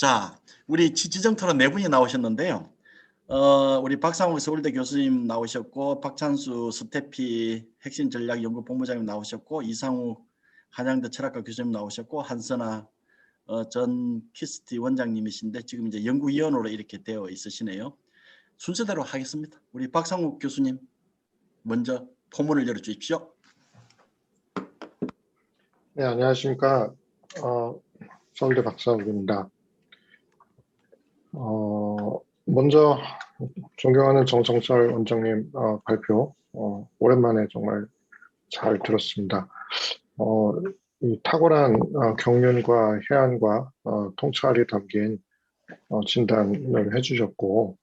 자, 우리 지지정 토론 네 분이 나오셨는데요. 우리 박상욱 서울대 교수님 나오셨고, 박찬수 스태피 핵심전략연구본부장님 나오셨고, 이상욱 한양대 철학과 교수님 나오셨고, 한선아 전 키스티 원장님이신데 지금 이제 연구위원으로 이렇게 되어 있으시네요. 순서대로 하겠습니다. 우리 박상욱 교수님 먼저 포문을 열어주십시오. 네, 안녕하십니까. 서울대 박상욱입니다. 먼저 존경하는 정성철 원장님 발표 오랜만에 정말 잘 들었습니다. 이 탁월한 경륜과 해안과 통찰이 담긴 진단을 해주셨고,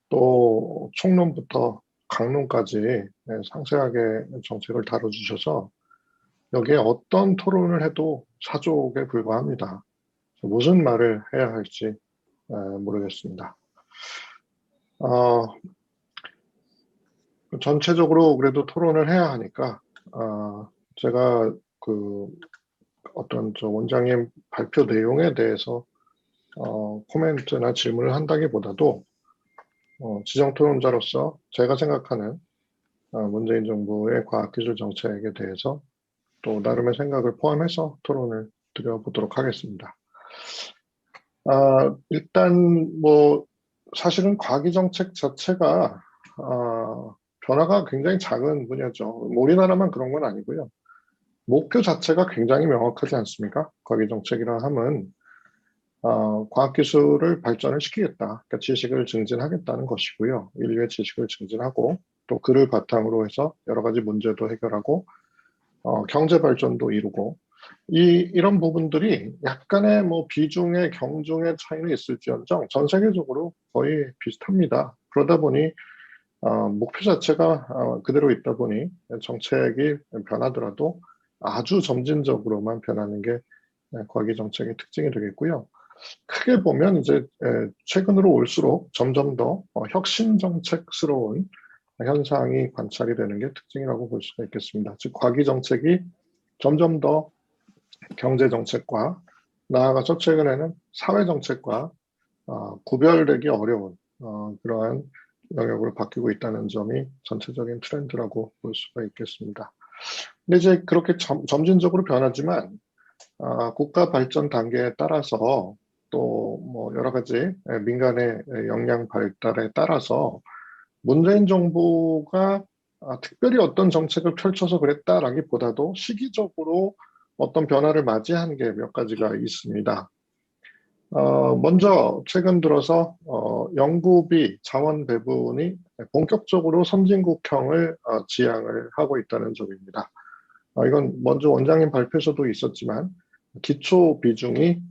또 총론부터 강론까지 상세하게 정책을 다뤄주셔서 여기에 어떤 토론을 해도 사족에 불과합니다. 무슨 말을 해야 할지 모르겠습니다. 전체적으로 그래도 토론을 해야 하니까 제가 어떤 원장님 발표 내용에 대해서 코멘트나 질문을 한다기보다도 지정 토론자로서 제가 생각하는 문재인 정부의 과학기술 정책에 대해서 또 나름의 생각을 포함해서 토론을 드려보도록 하겠습니다. 일단 사실은 과기정책 자체가 변화가 굉장히 작은 분야죠. 우리나라만 그런 건 아니고요. 목표 자체가 굉장히 명확하지 않습니까? 과기정책이라 함은 과학기술을 발전을 시키겠다. 그러니까 지식을 증진하겠다는 것이고요. 인류의 지식을 증진하고 또 그를 바탕으로 해서 여러 가지 문제도 해결하고 경제 발전도 이루고 이런 부분들이 약간의 비중의 경중의 차이는 있을지언정 전 세계적으로 거의 비슷합니다. 그러다 보니 목표 자체가 그대로 있다 보니 정책이 변하더라도 아주 점진적으로만 변하는 게 과기 정책의 특징이 되겠고요. 크게 보면 이제 최근으로 올수록 점점 더 혁신 정책스러운 현상이 관찰이 되는 게 특징이라고 볼 수가 있겠습니다. 즉 과기 정책이 점점 더 경제 정책과 나아가서 최근에는 사회 정책과 구별되기 어려운 그러한 영역으로 바뀌고 있다는 점이 전체적인 트렌드라고 볼 수가 있겠습니다. 근데 이제 그렇게 점진적으로 변하지만 국가 발전 단계에 따라서 또 여러 가지 민간의 역량 발달에 따라서 문재인 정부가 특별히 어떤 정책을 펼쳐서 그랬다라기보다도 시기적으로 어떤 변화를 맞이한 게 몇 가지가 있습니다. 먼저 최근 들어서 연구비 자원 배분이 본격적으로 선진국형을 지향을 하고 있다는 점입니다. 이건 먼저 원장님 발표에서도 있었지만 기초 비중이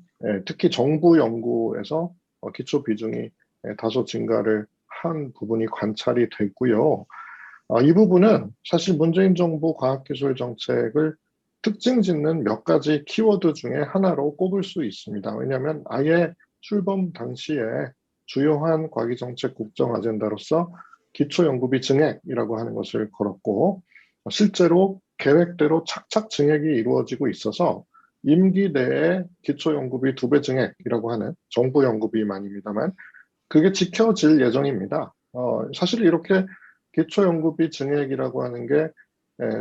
특히 정부 연구에서 기초 비중이 다소 증가를 한 부분이 관찰이 됐고요. 이 부분은 사실 문재인 정부 과학기술 정책을 특징 짓는 몇 가지 키워드 중에 하나로 꼽을 수 있습니다. 왜냐하면 아예 출범 당시에 주요한 과기정책 국정 아젠다로서 기초연구비 증액이라고 하는 것을 걸었고 실제로 계획대로 착착 증액이 이루어지고 있어서 임기 내에 기초연구비 2배 증액이라고 하는 정부 연구비만입니다만 그게 지켜질 예정입니다. 사실 이렇게 기초연구비 증액이라고 하는 게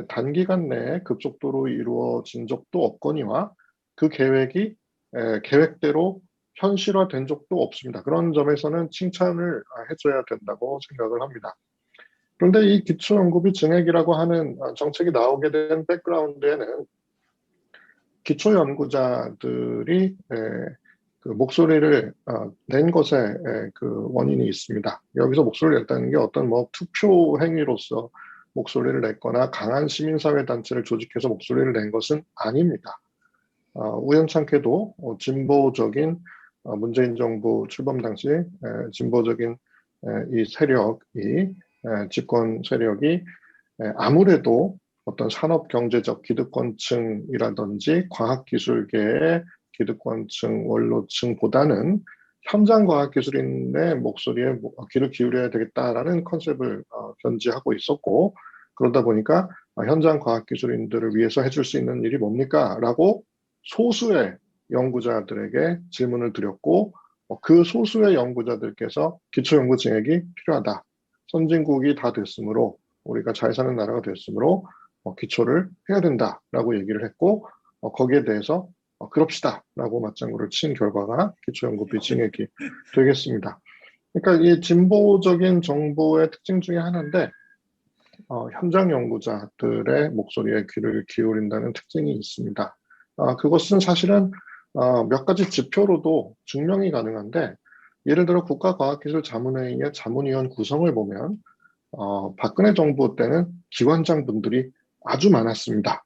단기간 내에 급속도로 이루어진 적도 없거니와 그 계획이 계획대로 현실화된 적도 없습니다. 그런 점에서는 칭찬을 해줘야 된다고 생각을 합니다. 그런데 이 기초연구비 증액이라고 하는 정책이 나오게 된 백그라운드에는 기초연구자들이 그 목소리를 낸 것에 그 원인이 있습니다. 여기서 목소리를 냈다는 게 어떤 투표 행위로서 목소리를 냈거나 강한 시민사회 단체를 조직해서 목소리를 낸 것은 아닙니다. 우연찮게도 진보적인 문재인 정부 출범 당시 진보적인 이 세력이 집권 세력이 아무래도 어떤 산업경제적 기득권층이라든지 과학기술계의 기득권층, 원로층보다는 현장 과학기술인의 목소리에 귀를 기울여야 되겠다라는 컨셉을 견지하고 있었고 그러다 보니까 현장 과학기술인들을 위해서 해줄 수 있는 일이 뭡니까? 라고 소수의 연구자들에게 질문을 드렸고 그 소수의 연구자들께서 기초연구 증액이 필요하다. 선진국이 다 됐으므로 우리가 잘 사는 나라가 됐으므로 기초를 해야 된다라고 얘기를 했고 거기에 대해서 그럽시다 라고 맞장구를 친 결과가 기초연구비 증액이 되겠습니다. 그러니까 이 진보적인 정부의 특징 중에 하나인데 현장 연구자들의 목소리에 귀를 기울인다는 특징이 있습니다. 그것은 사실은 몇 가지 지표로도 증명이 가능한데 예를 들어 국가과학기술자문회의의 자문위원 구성을 보면 박근혜 정부 때는 기관장 분들이 아주 많았습니다.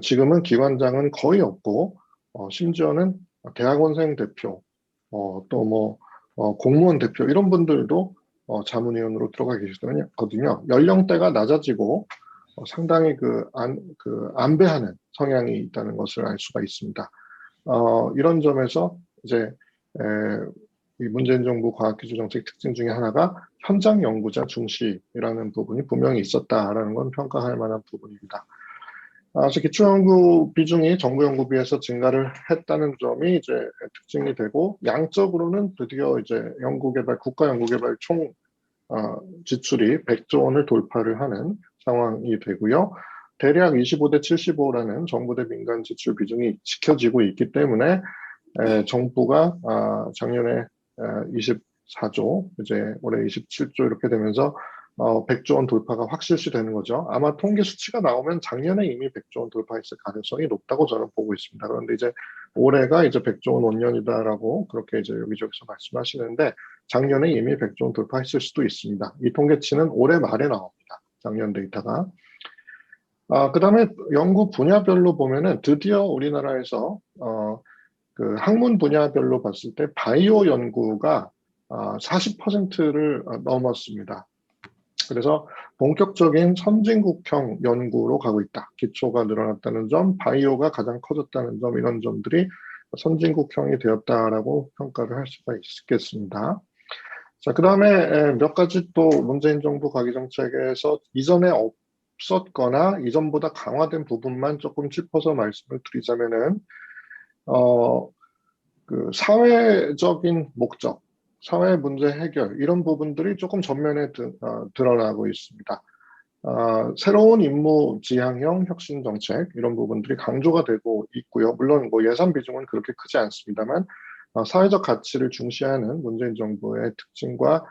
지금은 기관장은 거의 없고 심지어는 대학원생 대표, 또 뭐 공무원 대표 이런 분들도 자문위원으로 들어가 계시거든요. 연령대가 낮아지고 상당히 안배하는 성향이 있다는 것을 알 수가 있습니다. 이런 점에서 이제 이 문재인 정부 과학기술정책 특징 중에 하나가 현장 연구자 중시라는 부분이 분명히 있었다라는 건 평가할 만한 부분입니다. 그래서 기초연구 비중이 정부 연구비에서 증가를 했다는 점이 이제 특징이 되고 양적으로는 드디어 이제 국가 연구개발 총 지출이 100조 원을 돌파를 하는 상황이 되고요. 대략 25대 75라는 정부 대 민간 지출 비중이 지켜지고 있기 때문에 정부가 작년에 24조, 이제 올해 27조 이렇게 되면서 100조 원 돌파가 확실시 되는 거죠. 아마 통계 수치가 나오면 작년에 이미 100조 원 돌파했을 가능성이 높다고 저는 보고 있습니다. 그런데 이제 올해가 이제 100조 원 원년이다라고 그렇게 이제 여기저기서 말씀하시는데 작년에 이미 100조 원 돌파했을 수도 있습니다. 이 통계치는 올해 말에 나옵니다. 작년 데이터가. 그다음에 연구 분야별로 보면은 드디어 우리나라에서 그 학문 분야별로 봤을 때 바이오 연구가 40%를 넘었습니다. 그래서 본격적인 선진국형 연구로 가고 있다. 기초가 늘어났다는 점, 바이오가 가장 커졌다는 점, 이런 점들이 선진국형이 되었다라고 평가를 할 수가 있겠습니다. 자, 그 다음에 몇 가지 또 문재인 정부 과기정책에서 이전에 없었거나 이전보다 강화된 부분만 조금 짚어서 말씀을 드리자면은, 그 사회적인 목적, 사회 문제 해결 이런 부분들이 조금 전면에 드러나고 있습니다. 새로운 임무 지향형 혁신 정책 이런 부분들이 강조가 되고 있고요. 물론 뭐 예산 비중은 그렇게 크지 않습니다만 사회적 가치를 중시하는 문재인 정부의 특징과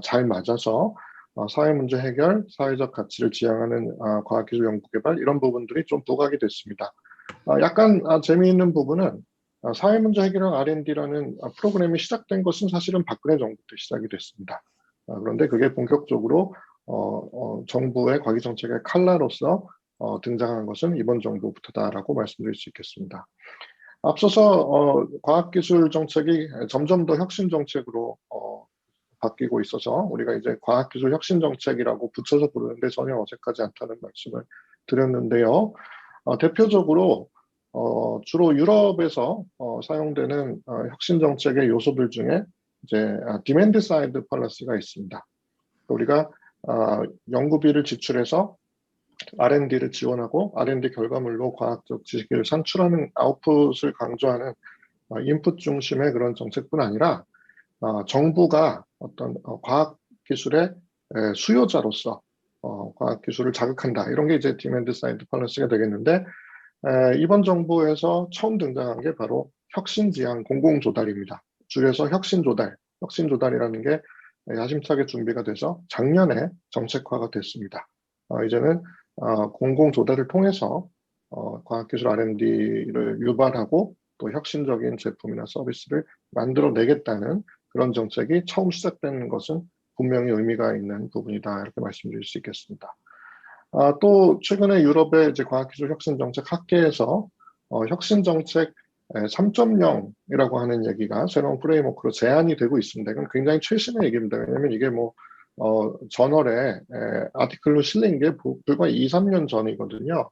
잘 맞아서 사회 문제 해결, 사회적 가치를 지향하는 과학기술 연구개발 이런 부분들이 좀 부각이 됐습니다. 약간 재미있는 부분은 사회문제 해결형 R&D라는 프로그램이 시작된 것은 사실은 박근혜 정부 때 시작이 됐습니다. 그런데 그게 본격적으로 정부의 과기정책의 칼라로서 등장한 것은 이번 정부부터다라고 말씀드릴 수 있겠습니다. 앞서서 과학기술 정책이 점점 더 혁신 정책으로 바뀌고 있어서 우리가 이제 과학기술 혁신 정책이라고 붙여서 부르는데 전혀 어색하지 않다는 말씀을 드렸는데요. 대표적으로 주로 유럽에서 사용되는 혁신 정책의 요소들 중에 이제 디맨드 사이드 펄러시가 있습니다. 우리가 연구비를 지출해서 R&D를 지원하고 R&D 결과물로 과학적 지식을 산출하는 아웃풋을 강조하는 인풋 중심의 그런 정책뿐 아니라 정부가 어떤 과학기술의 수요자로서 과학기술을 자극한다. 이런 게 이제 디맨드 사이드 펄러시가 되겠는데 이번 정부에서 처음 등장한 게 바로 혁신지향 공공조달입니다. 줄여서 혁신조달, 혁신조달이라는 게 야심차게 준비가 돼서 작년에 정책화가 됐습니다. 이제는 공공조달을 통해서 과학기술 R&D를 유발하고 또 혁신적인 제품이나 서비스를 만들어내겠다는 그런 정책이 처음 시작되는 것은 분명히 의미가 있는 부분이다 이렇게 말씀드릴 수 있겠습니다. 또 최근에 유럽의 이제 과학기술 혁신정책 학계에서 혁신정책 3.0이라고 하는 얘기가 새로운 프레임워크로 제안이 되고 있습니다. 이건 굉장히 최신의 얘기입니다. 왜냐하면 이게 뭐 저널에 아티클로 실린 게 불과 2, 3년 전이거든요.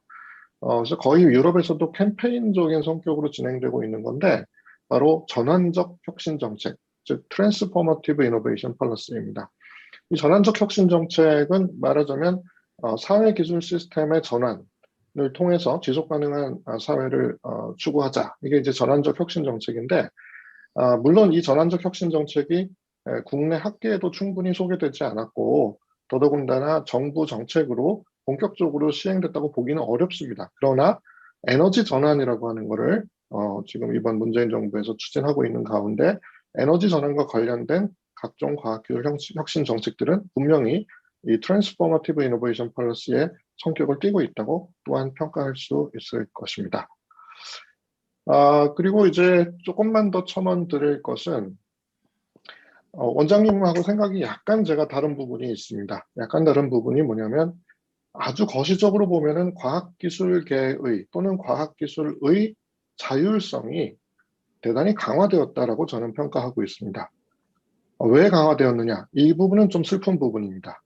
그래서 거의 유럽에서도 캠페인적인 성격으로 진행되고 있는 건데 바로 전환적 혁신 정책, 즉 트랜스포머티브 이노베이션 펄러시입니다. 이 전환적 혁신 정책은 말하자면 사회 기술 시스템의 전환, 통해서 지속 가능한 사회를 추구하자. 이게 이제 전환적 혁신 정책인데, 물론 이 전환적 혁신 정책이 국내 학계에도 충분히 소개되지 않았고, 더더군다나 정부 정책으로 본격적으로 시행됐다고 보기는 어렵습니다. 그러나 에너지 전환이라고 하는 거를 지금 이번 문재인 정부에서 추진하고 있는 가운데 에너지 전환과 관련된 각종 과학기술 혁신 정책들은 분명히 이 트랜스포머티브 이노베이션 폴리시의 성격을 띠고 있다고 또한 평가할 수 있을 것입니다. 그리고 이제 조금만 더 첨언 드릴 것은 원장님하고 생각이 약간 제가 다른 부분이 있습니다. 약간 다른 부분이 뭐냐면 아주 거시적으로 보면은 과학기술계의 또는 과학기술의 자율성이 대단히 강화되었다라고 저는 평가하고 있습니다. 왜 강화되었느냐? 이 부분은 좀 슬픈 부분입니다.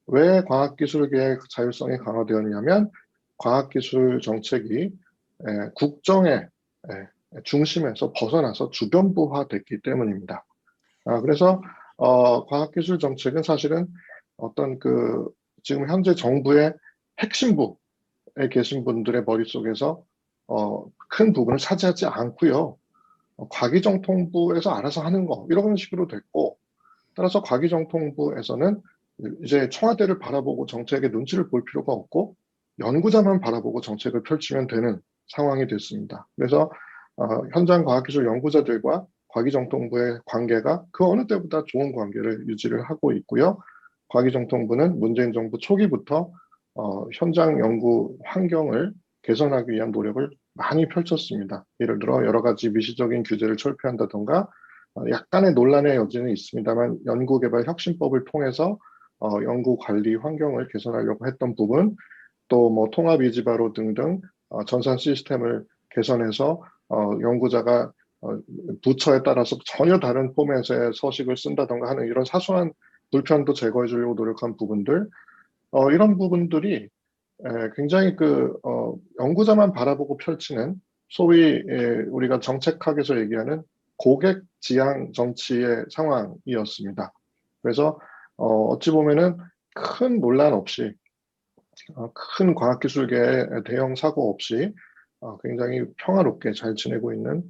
왜 과학기술계의 자율성이 강화되었냐면 과학기술 정책이 국정의 중심에서 벗어나서 주변부화됐기 때문입니다. 그래서 과학기술 정책은 사실은 어떤 지금 현재 정부의 핵심부에 계신 분들의 머릿속에서 큰 부분을 차지하지 않고요. 과기정통부에서 알아서 하는 거 이런 식으로 됐고, 따라서 과기정통부에서는 이제 청와대를 바라보고 정책에 눈치를 볼 필요가 없고 연구자만 바라보고 정책을 펼치면 되는 상황이 됐습니다. 그래서 현장 과학기술 연구자들과 과기정통부의 관계가 그 어느 때보다 좋은 관계를 유지를 하고 있고요. 과기정통부는 문재인 정부 초기부터 현장 연구 환경을 개선하기 위한 노력을 많이 펼쳤습니다. 예를 들어 여러 가지 미시적인 규제를 철폐한다던가 약간의 논란의 여지는 있습니다만 연구개발 혁신법을 통해서 연구 관리 환경을 개선하려고 했던 부분, 또 뭐 통합이지바로 등등 전산 시스템을 개선해서 연구자가 부처에 따라서 전혀 다른 포맷의 서식을 쓴다던가 하는 이런 사소한 불편도 제거해 주려고 노력한 부분들, 이런 부분들이 굉장히 연구자만 바라보고 펼치는 소위 우리가 정책학에서 얘기하는 고객 지향 정치의 상황이었습니다. 그래서 어찌 보면은 큰 논란 없이 큰 과학기술계의 대형 사고 없이 굉장히 평화롭게 잘 지내고 있는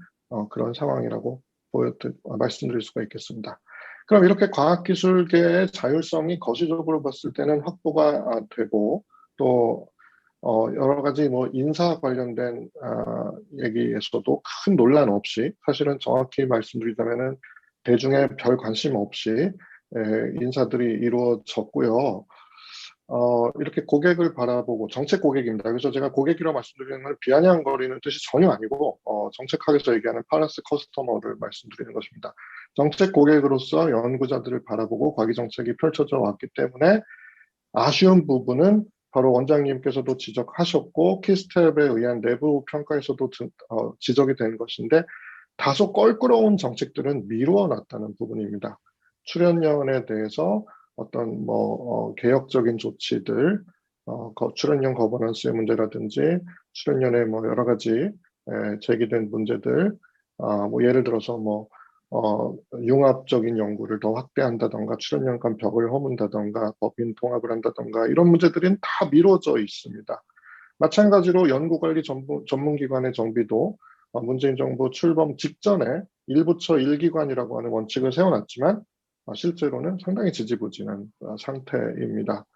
그런 상황이라고 말씀드릴 수가 있겠습니다. 그럼 이렇게 과학기술계의 자율성이 거시적으로 봤을 때는 확보가 되고 또 여러 가지 뭐 인사 관련된 얘기에서도 큰 논란 없이 사실은 정확히 말씀드리자면은 대중의 별 관심 없이 인사들이 이루어졌고요. 이렇게 고객을 바라보고 정책 고객입니다. 그래서 제가 고객이라고 말씀드리는 건 비아냥거리는 뜻이 전혀 아니고 정책학에서 얘기하는 파라스 커스터머를 말씀드리는 것입니다. 정책 고객으로서 연구자들을 바라보고 과기 정책이 펼쳐져 왔기 때문에 아쉬운 부분은 바로 원장님께서도 지적하셨고 키스텝에 의한 내부 평가에서도 지적이 된 것인데 다소 껄끄러운 정책들은 미루어 놨다는 부분입니다. 출연연에 대해서 어떤 개혁적인 조치들, 출연연 거버넌스의 문제라든지 출연연의 뭐 여러 가지 제기된 문제들, 뭐 예를 들어서 융합적인 연구를 더 확대한다던가 출연연 간 벽을 허문다던가 법인 통합을 한다던가 이런 문제들은 다 미뤄져 있습니다. 마찬가지로 연구관리 전문기관의 정비도 문재인 정부 출범 직전에 일부처 1기관이라고 하는 원칙을 세워놨지만 실제로는 상당히 지지부진한 상태입니다.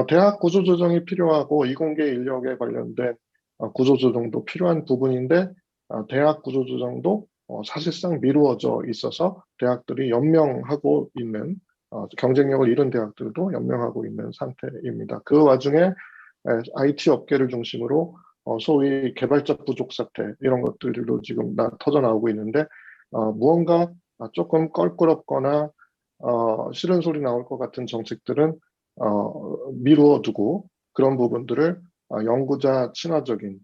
대학 구조조정이 필요하고 이공계 인력에 관련된 구조조정도 필요한 부분인데 대학 구조조정도 사실상 미루어져 있어서 대학들이 연명하고 있는 경쟁력을 잃은 대학들도 연명하고 있는 상태입니다. 그 와중에 IT 업계를 중심으로 소위 개발자 부족 사태 이런 것들도 지금 터져 나오고 있는데 무언가 조금 껄끄럽거나 싫은 소리 나올 것 같은 정책들은 미루어 두고 그런 부분들을 연구자 친화적인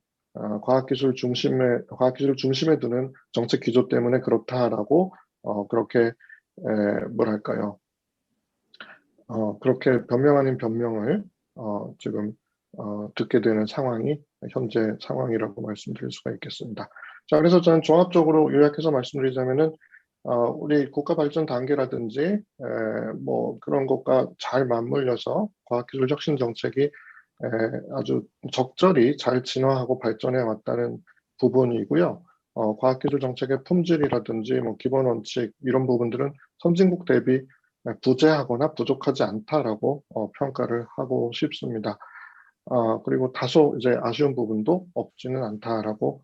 과학기술 중심에 두는 정책 기조 때문에 그렇다라고 그렇게 뭐랄까요? 그렇게 변명 아닌 변명을 지금 듣게 되는 상황이 현재 상황이라고 말씀드릴 수가 있겠습니다. 자, 그래서 저는 종합적으로 요약해서 말씀드리자면은 우리 국가 발전 단계라든지 뭐 그런 것과 잘 맞물려서 과학기술 혁신 정책이 아주 적절히 잘 진화하고 발전해 왔다는 부분이고요. 과학기술 정책의 품질이라든지 뭐 기본 원칙 이런 부분들은 선진국 대비 부재하거나 부족하지 않다라고 평가를 하고 싶습니다. 그리고 다소 이제 아쉬운 부분도 없지는 않다라고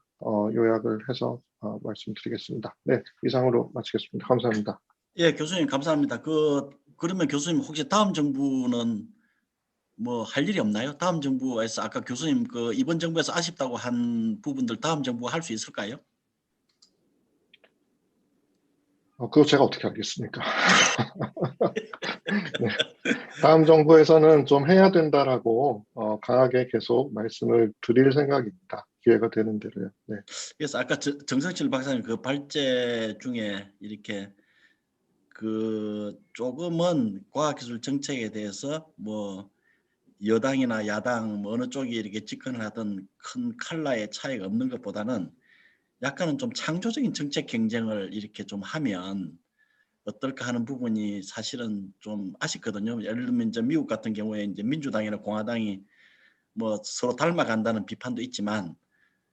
요약을 해서 말씀드리겠습니다. 네, 이상으로 마치겠습니다. 감사합니다. 예, 교수님 감사합니다. 그러면 교수님 혹시 다음 정부는 뭐 할 일이 없나요? 다음 정부에서 아까 교수님 이번 정부에서 아쉽다고 한 부분들 다음 정부가 할 수 있을까요? 그거 제가 어떻게 알겠습니까? 네. 다음 정부에서는 좀 해야 된다라고 강하게 계속 말씀을 드릴 생각입니다. 기회가 되는 대로요. 네. 그래서 아까 정성실 박사님 그 발제 중에 이렇게 조금은 과학기술 정책에 대해서 뭐 여당이나 야당 뭐 어느 쪽이 이렇게 집권을 하든 큰 칼라의 차이가 없는 것보다는 약간은 좀 창조적인 정책 경쟁을 이렇게 좀 하면 어떨까 하는 부분이 사실은 좀 아쉽거든요. 예를 들면 이제 미국 같은 경우에 이제 민주당이나 공화당이 뭐 서로 닮아간다는 비판도 있지만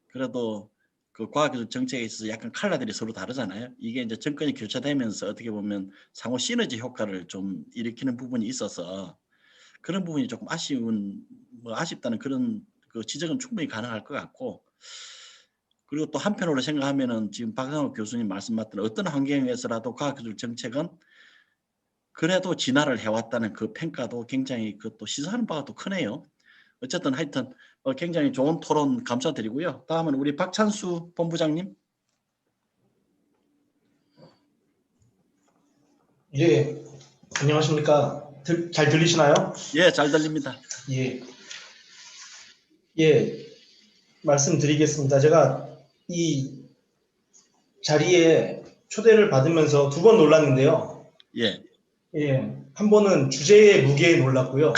그래도 그 과학기술 정책에 있어서 약간 칼라들이 서로 다르잖아요. 이게 이제 정권이 교체되면서 어떻게 보면 상호 시너지 효과를 좀 일으키는 부분이 있어서 그런 부분이 조금 아쉽다는 그런 지적은 충분히 가능할 것 같고 그리고 또 한편으로 생각하면은 지금 박상욱 교수님 말씀하셨던 어떤 환경에서라도 과학기술 정책은 그래도 진화를 해왔다는 그 평가도 굉장히 그것도 시사하는 바가 또 크네요. 어쨌든 하여튼 굉장히 좋은 토론 감사드리고요. 다음은 우리 박찬수 본부장님. 예, 안녕하십니까. 잘 들리시나요? 예, 잘 들립니다. 예, 예, 말씀드리겠습니다. 제가 이 자리에 초대를 받으면서 두 번 놀랐는데요. 예. 예, 한 번은 주제의 무게에 놀랐고요.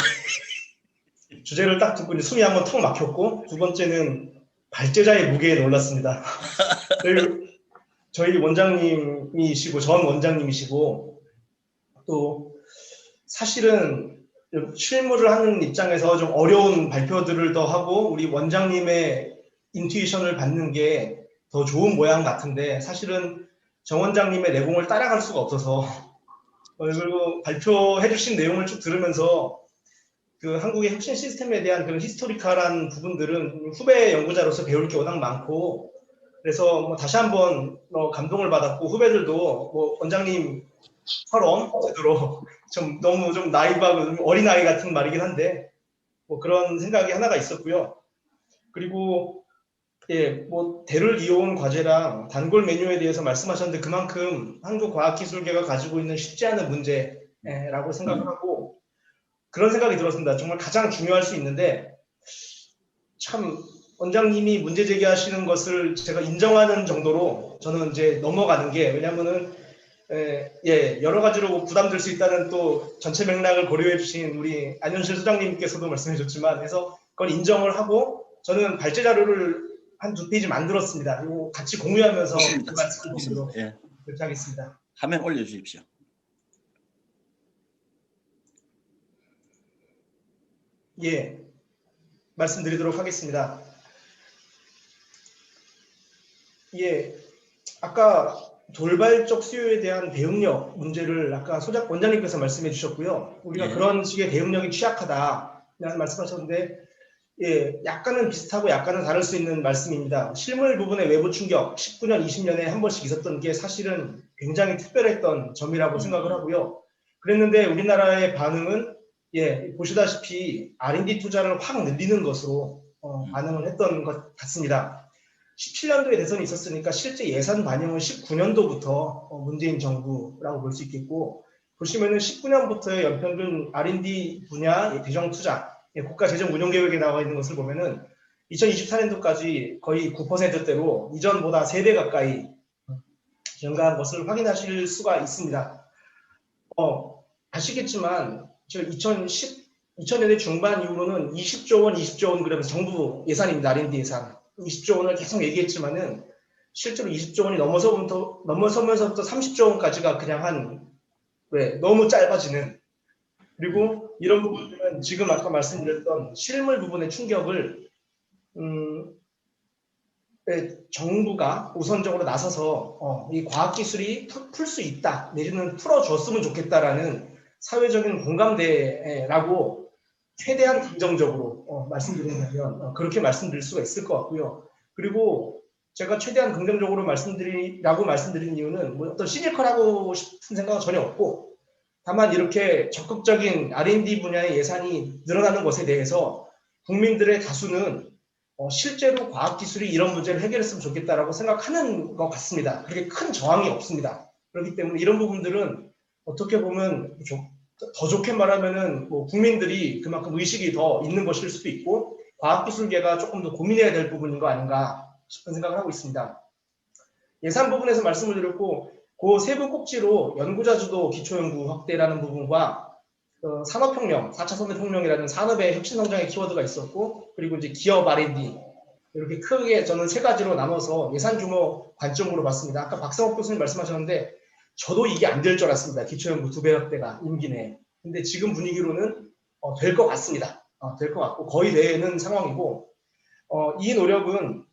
주제를 딱 듣고 이제 숨이 한번 턱 막혔고, 두 번째는 발제자의 무게에 놀랐습니다. 저희 원장님이시고, 전 원장님이시고, 또 사실은 실무를 하는 입장에서 좀 어려운 발표들을 더 하고 우리 원장님의 인투이션을 받는 게 더 좋은 모양 같은데 사실은 정 원장님의 내공을 따라갈 수가 없어서 그리고 발표해 주신 내용을 쭉 들으면서 그 한국의 혁신 시스템에 대한 그런 히스토리컬한 부분들은 후배 연구자로서 배울 게 워낙 많고 그래서 뭐 다시 한번 감동을 받았고 후배들도 뭐 원장님처럼 제대로 좀 너무 좀 나이브하고 어린아이 같은 말이긴 한데 뭐 그런 생각이 하나가 있었고요. 그리고 예, 뭐 대를 이어온 과제랑 단골 메뉴에 대해서 말씀하셨는데 그만큼 한국 과학기술계가 가지고 있는 쉽지 않은 문제라고 생각을 하고 그런 생각이 들었습니다. 정말 가장 중요할 수 있는데 참 원장님이 문제 제기하시는 것을 제가 인정하는 정도로 저는 이제 넘어가는 게 왜냐면은 예, 여러 가지로 부담될 수 있다는 또 전체 맥락을 고려해 주신 우리 안현실 소장님께서도 말씀해 줬지만 그래서 그걸 인정을 하고 저는 발제 자료를 한 2페이지 만들었습니다. 그리고 같이 공유하면서 좋습니다. 말씀을 드리도록 예. 그렇게 하겠습니다. 화면 올려주십시오. 예, 말씀드리도록 하겠습니다. 예, 아까 돌발적 수요에 대한 대응력 문제를 아까 원장님께서 말씀해 주셨고요. 우리가 예. 그런 식의 대응력이 취약하다라는 말씀하셨는데 예, 약간은 비슷하고 약간은 다를 수 있는 말씀입니다. 실물 부분의 외부 충격 19년, 20년에 한 번씩 있었던 게 사실은 굉장히 특별했던 점이라고 생각을 하고요. 그랬는데 우리나라의 반응은 예, 보시다시피 R&D 투자를 확 늘리는 것으로 반응을 했던 것 같습니다. 17년도에 대선이 있었으니까 실제 예산 반영은 19년도부터 문재인 정부라고 볼 수 있겠고 보시면은 19년부터의 연평균 R&D 분야 대정 투자 국가재정운용계획에 나와 있는 것을 보면은 2024년도까지 거의 9%대로 이전보다 3배 가까이 증가한 것을 확인하실 수가 있습니다. 아시겠지만 2000년대 중반 이후로는 20조 원 그러면서 정부 예산입니다. R&D 예산. 20조 원을 계속 얘기했지만은 실제로 20조 원이 넘어서면서부터 30조 원까지가 그냥 너무 짧아지는 그리고 이런 부분들은 지금 아까 말씀드렸던 실물 부분의 충격을 정부가 우선적으로 나서서 이 과학기술이 풀 수 있다, 내지는 풀어줬으면 좋겠다라는 사회적인 공감대라고 최대한 긍정적으로 말씀드린다면 그렇게 말씀드릴 수가 있을 것 같고요. 그리고 제가 최대한 긍정적으로 말씀드린 이유는 뭐 어떤 시니컬하고 싶은 생각은 전혀 없고, 다만 이렇게 적극적인 R&D 분야의 예산이 늘어나는 것에 대해서 국민들의 다수는 실제로 과학기술이 이런 문제를 해결했으면 좋겠다라고 생각하는 것 같습니다. 그렇게 큰 저항이 없습니다. 그렇기 때문에 이런 부분들은 어떻게 보면 더 좋게 말하면은 뭐 국민들이 그만큼 의식이 더 있는 것일 수도 있고 과학기술계가 조금 더 고민해야 될 부분인 거 아닌가 싶은 생각을 하고 있습니다. 예산 부분에서 말씀을 드렸고, 그 세부 꼭지로 연구자 주도 기초연구 확대라는 부분과 산업혁명, 4차 산업혁명이라는 산업의 혁신성장의 키워드가 있었고, 그리고 이제 기업 R&D, 이렇게 크게 저는 세 가지로 나눠서 예산 규모 관점으로 봤습니다. 아까 박상욱 교수님 말씀하셨는데 저도 이게 안 될 줄 알았습니다. 기초연구 2배 확대가 임기 내에. 근데 지금 분위기로는 될 것 같습니다. 될 것 같고 거의 되는 상황이고, 이 노력은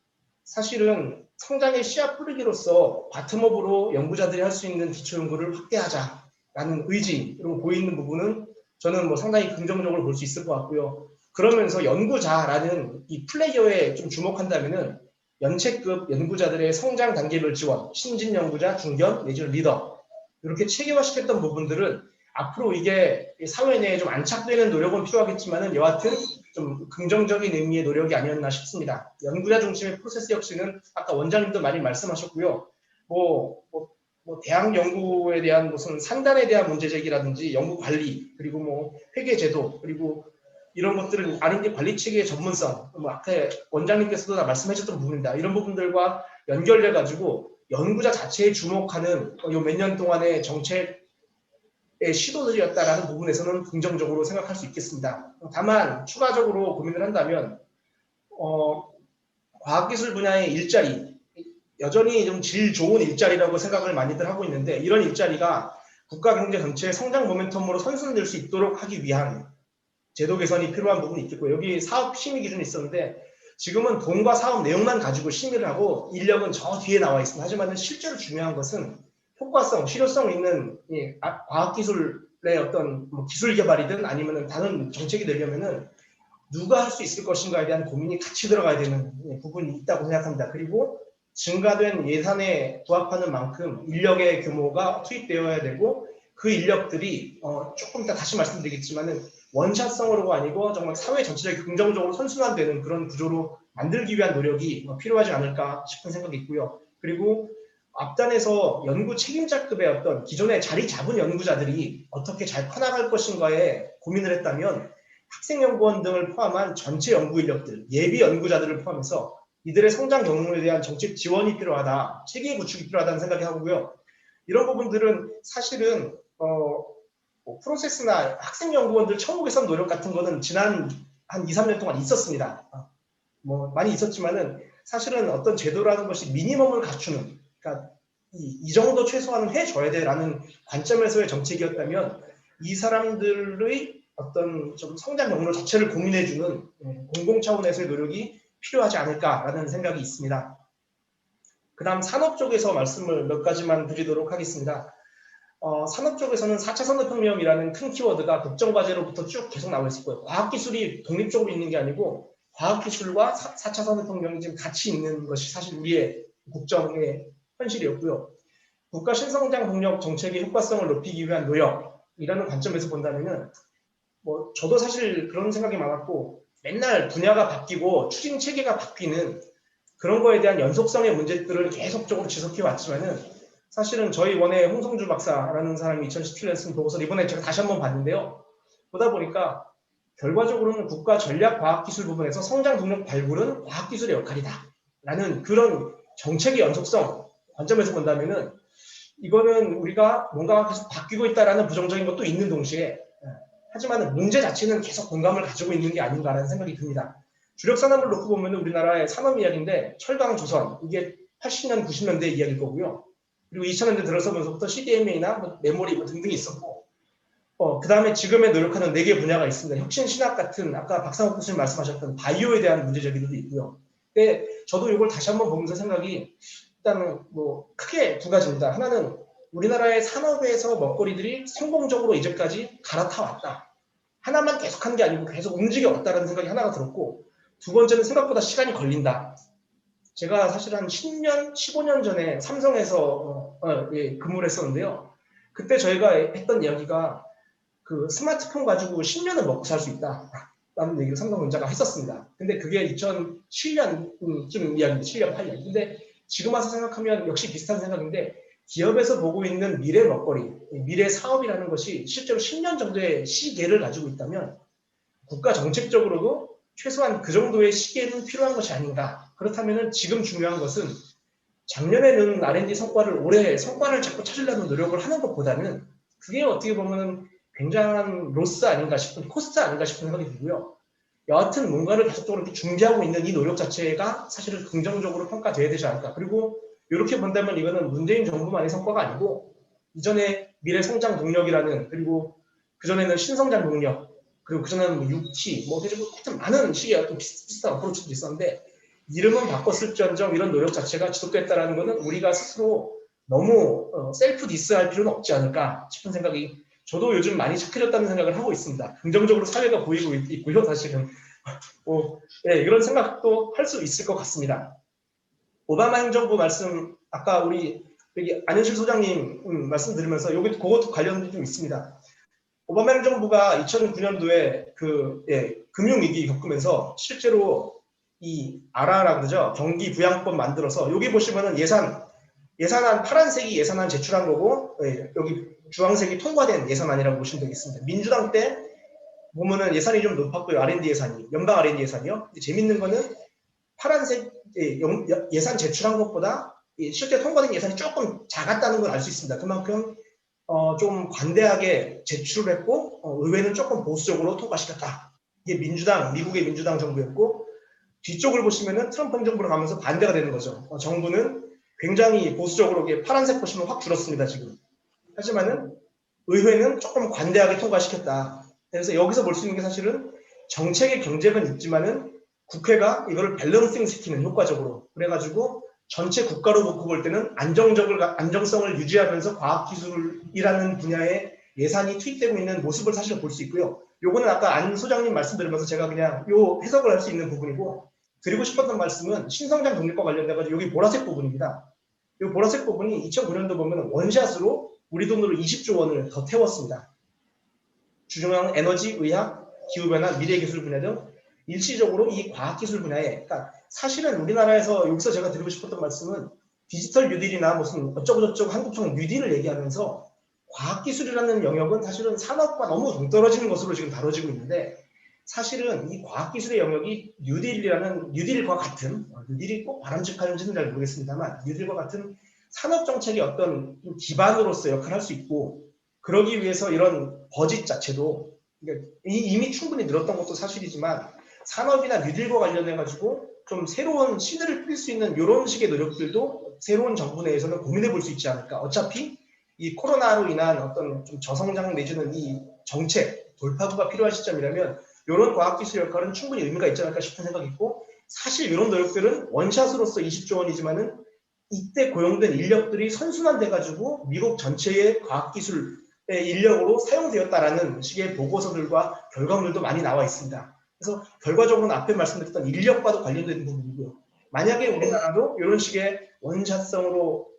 사실은 성장의 씨앗 뿌리기로서 바텀업으로 연구자들이 할 수 있는 기초연구를 확대하자라는 의지로 보이는 부분은 저는 뭐 상당히 긍정적으로 볼 수 있을 것 같고요. 그러면서 연구자라는 이 플레이어에 좀 주목한다면은 연체급 연구자들의 성장 단계별 지원, 신진 연구자, 중견, 내지는 리더, 이렇게 체계화시켰던 부분들은 앞으로 이게 사회 내에 좀 안착되는 노력은 필요하겠지만은 여하튼 좀 긍정적인 의미의 노력이 아니었나 싶습니다. 연구자 중심의 프로세스 혁신은 아까 원장님도 많이 말씀하셨고요. 뭐 대학 연구에 대한 무슨 상단에 대한 문제 제기라든지 연구 관리, 그리고 뭐 회계 제도, 그리고 이런 것들은 R&D 관리 체계의 전문성, 뭐 아까 원장님께서도 다 말씀하셨던 부분입니다. 이런 부분들과 연결돼 가지고 연구자 자체에 주목하는 요 몇 년 동안의 정책의 시도들이었다라는 부분에서는 긍정적으로 생각할 수 있겠습니다. 다만 추가적으로 고민을 한다면 과학기술 분야의 일자리, 여전히 좀 질 좋은 일자리라고 생각을 많이들 하고 있는데, 이런 일자리가 국가 경제 전체의 성장 모멘텀으로 선순될 수 있도록 하기 위한 제도 개선이 필요한 부분이 있겠고, 여기 사업 심의 기준이 있었는데 지금은 돈과 사업 내용만 가지고 심의를 하고 인력은 저 뒤에 나와 있습니다. 하지만 실제로 중요한 것은 효과성, 실효성 있는 과학기술의 어떤 기술 개발이든 아니면 다른 정책이 되려면은 누가 할 수 있을 것인가에 대한 고민이 같이 들어가야 되는 부분이 있다고 생각합니다. 그리고 증가된 예산에 부합하는 만큼 인력의 규모가 투입되어야 되고, 그 인력들이 조금 이따 다시 말씀드리겠지만은 원샷성으로가 아니고 정말 사회 전체적인 긍정적으로 선순환되는 그런 구조로 만들기 위한 노력이 필요하지 않을까 싶은 생각이 있고요. 그리고 앞단에서 연구 책임자급의 어떤 기존에 자리 잡은 연구자들이 어떻게 잘 커나갈 것인가에 고민을 했다면 학생연구원 등을 포함한 전체 연구 인력들, 예비 연구자들을 포함해서 이들의 성장 경로에 대한 정책 지원이 필요하다, 체계 구축이 필요하다는 생각이 하고요. 이런 부분들은 사실은 프로세스나 학생연구원들 처우 개선 노력 같은 거는 지난 한 2, 3년 동안 있었습니다. 뭐 많이 있었지만은 사실은 어떤 제도라는 것이 미니멈을 갖추는, 그러니까 이 정도 최소한은 해줘야 돼라는 관점에서의 정책이었다면 이 사람들의 어떤 좀 성장 경로 자체를 고민해주는 공공 차원에서의 노력이 필요하지 않을까라는 생각이 있습니다. 그 다음 산업 쪽에서 말씀을 몇 가지만 드리도록 하겠습니다. 산업 쪽에서는 4차 산업혁명이라는 큰 키워드가 국정과제로부터 쭉 계속 나와 있을 거예요. 과학기술이 독립적으로 있는 게 아니고 과학기술과 4차 산업혁명이 지금 같이 있는 것이 사실 우리의 국정의 현실이었고요. 국가 신성장 동력 정책의 효과성을 높이기 위한 노력이라는 관점에서 본다면은 뭐 저도 사실 그런 생각이 많았고, 맨날 분야가 바뀌고 추진 체계가 바뀌는 그런 거에 대한 연속성의 문제들을 계속적으로 지속해 왔지만은 사실은 저희 원의 홍성주 박사라는 사람이 2017년에 쓴 보고서를 이번에 제가 다시 한번 봤는데요. 보다 보니까 결과적으로는 국가 전략 과학기술 부분에서 성장 동력 발굴은 과학기술의 역할이다 라는 그런 정책의 연속성 관점에서 본다면은 이거는 우리가 뭔가 계속 바뀌고 있다라는 부정적인 것도 있는 동시에, 하지만 문제 자체는 계속 공감을 가지고 있는 게 아닌가라는 생각이 듭니다. 주력 산업을 놓고 보면 우리나라의 산업 이야기인데 철강, 조선, 이게 80년, 90년대 이야기일 거고요. 그리고 2000년대 들어서면서부터 CDMA나 메모리 등등이 있었고, 그 다음에 지금의 노력하는 4개 분야가 있습니다. 혁신 신학 같은 아까 박상욱 교수님 말씀하셨던 바이오에 대한 문제 제기도 있고요. 근데 저도 이걸 다시 한번 보면서 생각이 일단은 뭐 크게 2가지입니다. 하나는 우리나라의 산업에서 먹거리들이 성공적으로 이제까지 갈아타왔다. 하나만 계속한 게 아니고 계속 움직여왔다는 생각이 하나가 들었고, 2번째는 생각보다 시간이 걸린다. 제가 사실 한 10년, 15년 전에 삼성에서 근무를 했었는데요. 그때 저희가 했던 이야기가 그 스마트폰 가지고 10년은 먹고 살 수 있다 라는 얘기를 삼성전자가 했었습니다. 근데 그게 2007년쯤 이야기인데 7년, 8년. 근데 지금 와서 생각하면 역시 비슷한 생각인데 기업에서 보고 있는 미래 먹거리, 미래 사업이라는 것이 실제로 10년 정도의 시계를 가지고 있다면 국가 정책적으로도 최소한 그 정도의 시계는 필요한 것이 아닌가. 그렇다면 지금 중요한 것은 작년에는 R&D 성과를 올해 성과를 자꾸 찾으려는 노력을 하는 것보다는 그게 어떻게 보면 굉장한 로스 아닌가 싶은, 코스트 아닌가 싶은 생각이 들고요. 여하튼 뭔가를 계속적으로 이렇게 준비하고 있는 이 노력 자체가 사실은 긍정적으로 평가돼야 되지 않을까. 그리고 이렇게 본다면 이거는 문재인 정부만의 성과가 아니고 이전에 미래 성장 동력이라는, 그리고 그전에는 신성장 동력, 그리고 그전에는 뭐 6T, 뭐 하여튼 많은 시기에 어떤 비슷한 어프로치도 있었는데 이름은 바꿨을지언정 이런 노력 자체가 지속됐다는 것은 우리가 스스로 너무 셀프 디스할 필요는 없지 않을까 싶은 생각이 저도 요즘 많이 착해졌다는 생각을 하고 있습니다. 긍정적으로 사회가 보이고 있고요, 사실은. 네, 이런 생각도 할 수 있을 것 같습니다. 오바마 행정부 말씀, 아까 우리 여기 안현실 소장님 말씀드리면서 여기 그것도 관련이 좀 있습니다. 오바마 행정부가 2009년도에 금융위기 겪으면서 실제로 이 아라라 그러죠. 경기 부양법 만들어서 여기 보시면은 예산안 파란색이 예산안 제출한 거고 여기 주황색이 통과된 예산안이라고 보시면 되겠습니다. 민주당 때 보면은 예산이 좀 높았고요. R&D 예산이, 연방 R&D 예산이요. 재밌는 거는 파란색 예산 제출한 것보다 실제 통과된 예산이 조금 작았다는 걸 알 수 있습니다. 그만큼 좀 관대하게 제출을 했고 의회는 조금 보수적으로 통과시켰다. 이게 미국의 민주당 정부였고, 뒤쪽을 보시면은 트럼프 행정부로 가면서 반대가 되는 거죠. 정부는 굉장히 보수적으로 파란색 보시면 확 줄었습니다, 지금. 하지만은 의회는 조금 관대하게 통과시켰다. 그래서 여기서 볼 수 있는 게 사실은 정책의 경쟁은 있지만은 국회가 이거를 밸런싱 시키는 효과적으로. 그래가지고 전체 국가로 놓고 볼 때는 안정성을 유지하면서 과학기술이라는 분야에 예산이 투입되고 있는 모습을 사실 볼 수 있고요. 요거는 아까 안 소장님 말씀드리면서 제가 그냥 요 해석을 할 수 있는 부분이고, 드리고 싶었던 말씀은 신성장 독립과 관련돼가지고 여기 보라색 부분입니다. 이 보라색 부분이 2009년도 보면 원샷으로 우리 돈으로 20조 원을 더 태웠습니다. 주중형 에너지, 의학, 기후변화, 미래기술 분야 등 일시적으로 이 과학기술 분야에, 그러니까 사실은 우리나라에서 여기서 제가 드리고 싶었던 말씀은 디지털 뉴딜이나 무슨 어쩌고저쩌고 한국형 뉴딜을 얘기하면서 과학기술이라는 영역은 사실은 산업과 너무 동떨어지는 것으로 지금 다뤄지고 있는데, 사실은 이 과학기술의 영역이 뉴딜과 같은, 뉴딜이 꼭 바람직한지는 잘 모르겠습니다만 뉴딜과 같은 산업정책의 어떤 기반으로서 역할을 할 수 있고, 그러기 위해서 이런 버짓 자체도 이미 충분히 늘었던 것도 사실이지만 산업이나 뉴딜과 관련해가지고 좀 새로운 시대를 필 수 있는 이런 식의 노력들도 새로운 정부 내에서는 고민해 볼 수 있지 않을까. 어차피 이 코로나로 인한 어떤 좀 저성장 내지는 이 정책 돌파구가 필요한 시점이라면 이런 과학기술 역할은 충분히 의미가 있지 않을까 싶은 생각이 있고, 사실 이런 노력들은 원샷으로서 20조 원이지만은 이때 고용된 인력들이 선순환돼가지고 미국 전체의 과학기술의 인력으로 사용되었다라는 식의 보고서들과 결과물도 많이 나와 있습니다. 그래서 결과적으로는 앞에 말씀드렸던 인력과도 관련된 부분이고요. 만약에 우리나라도 이런 식의 원샷성으로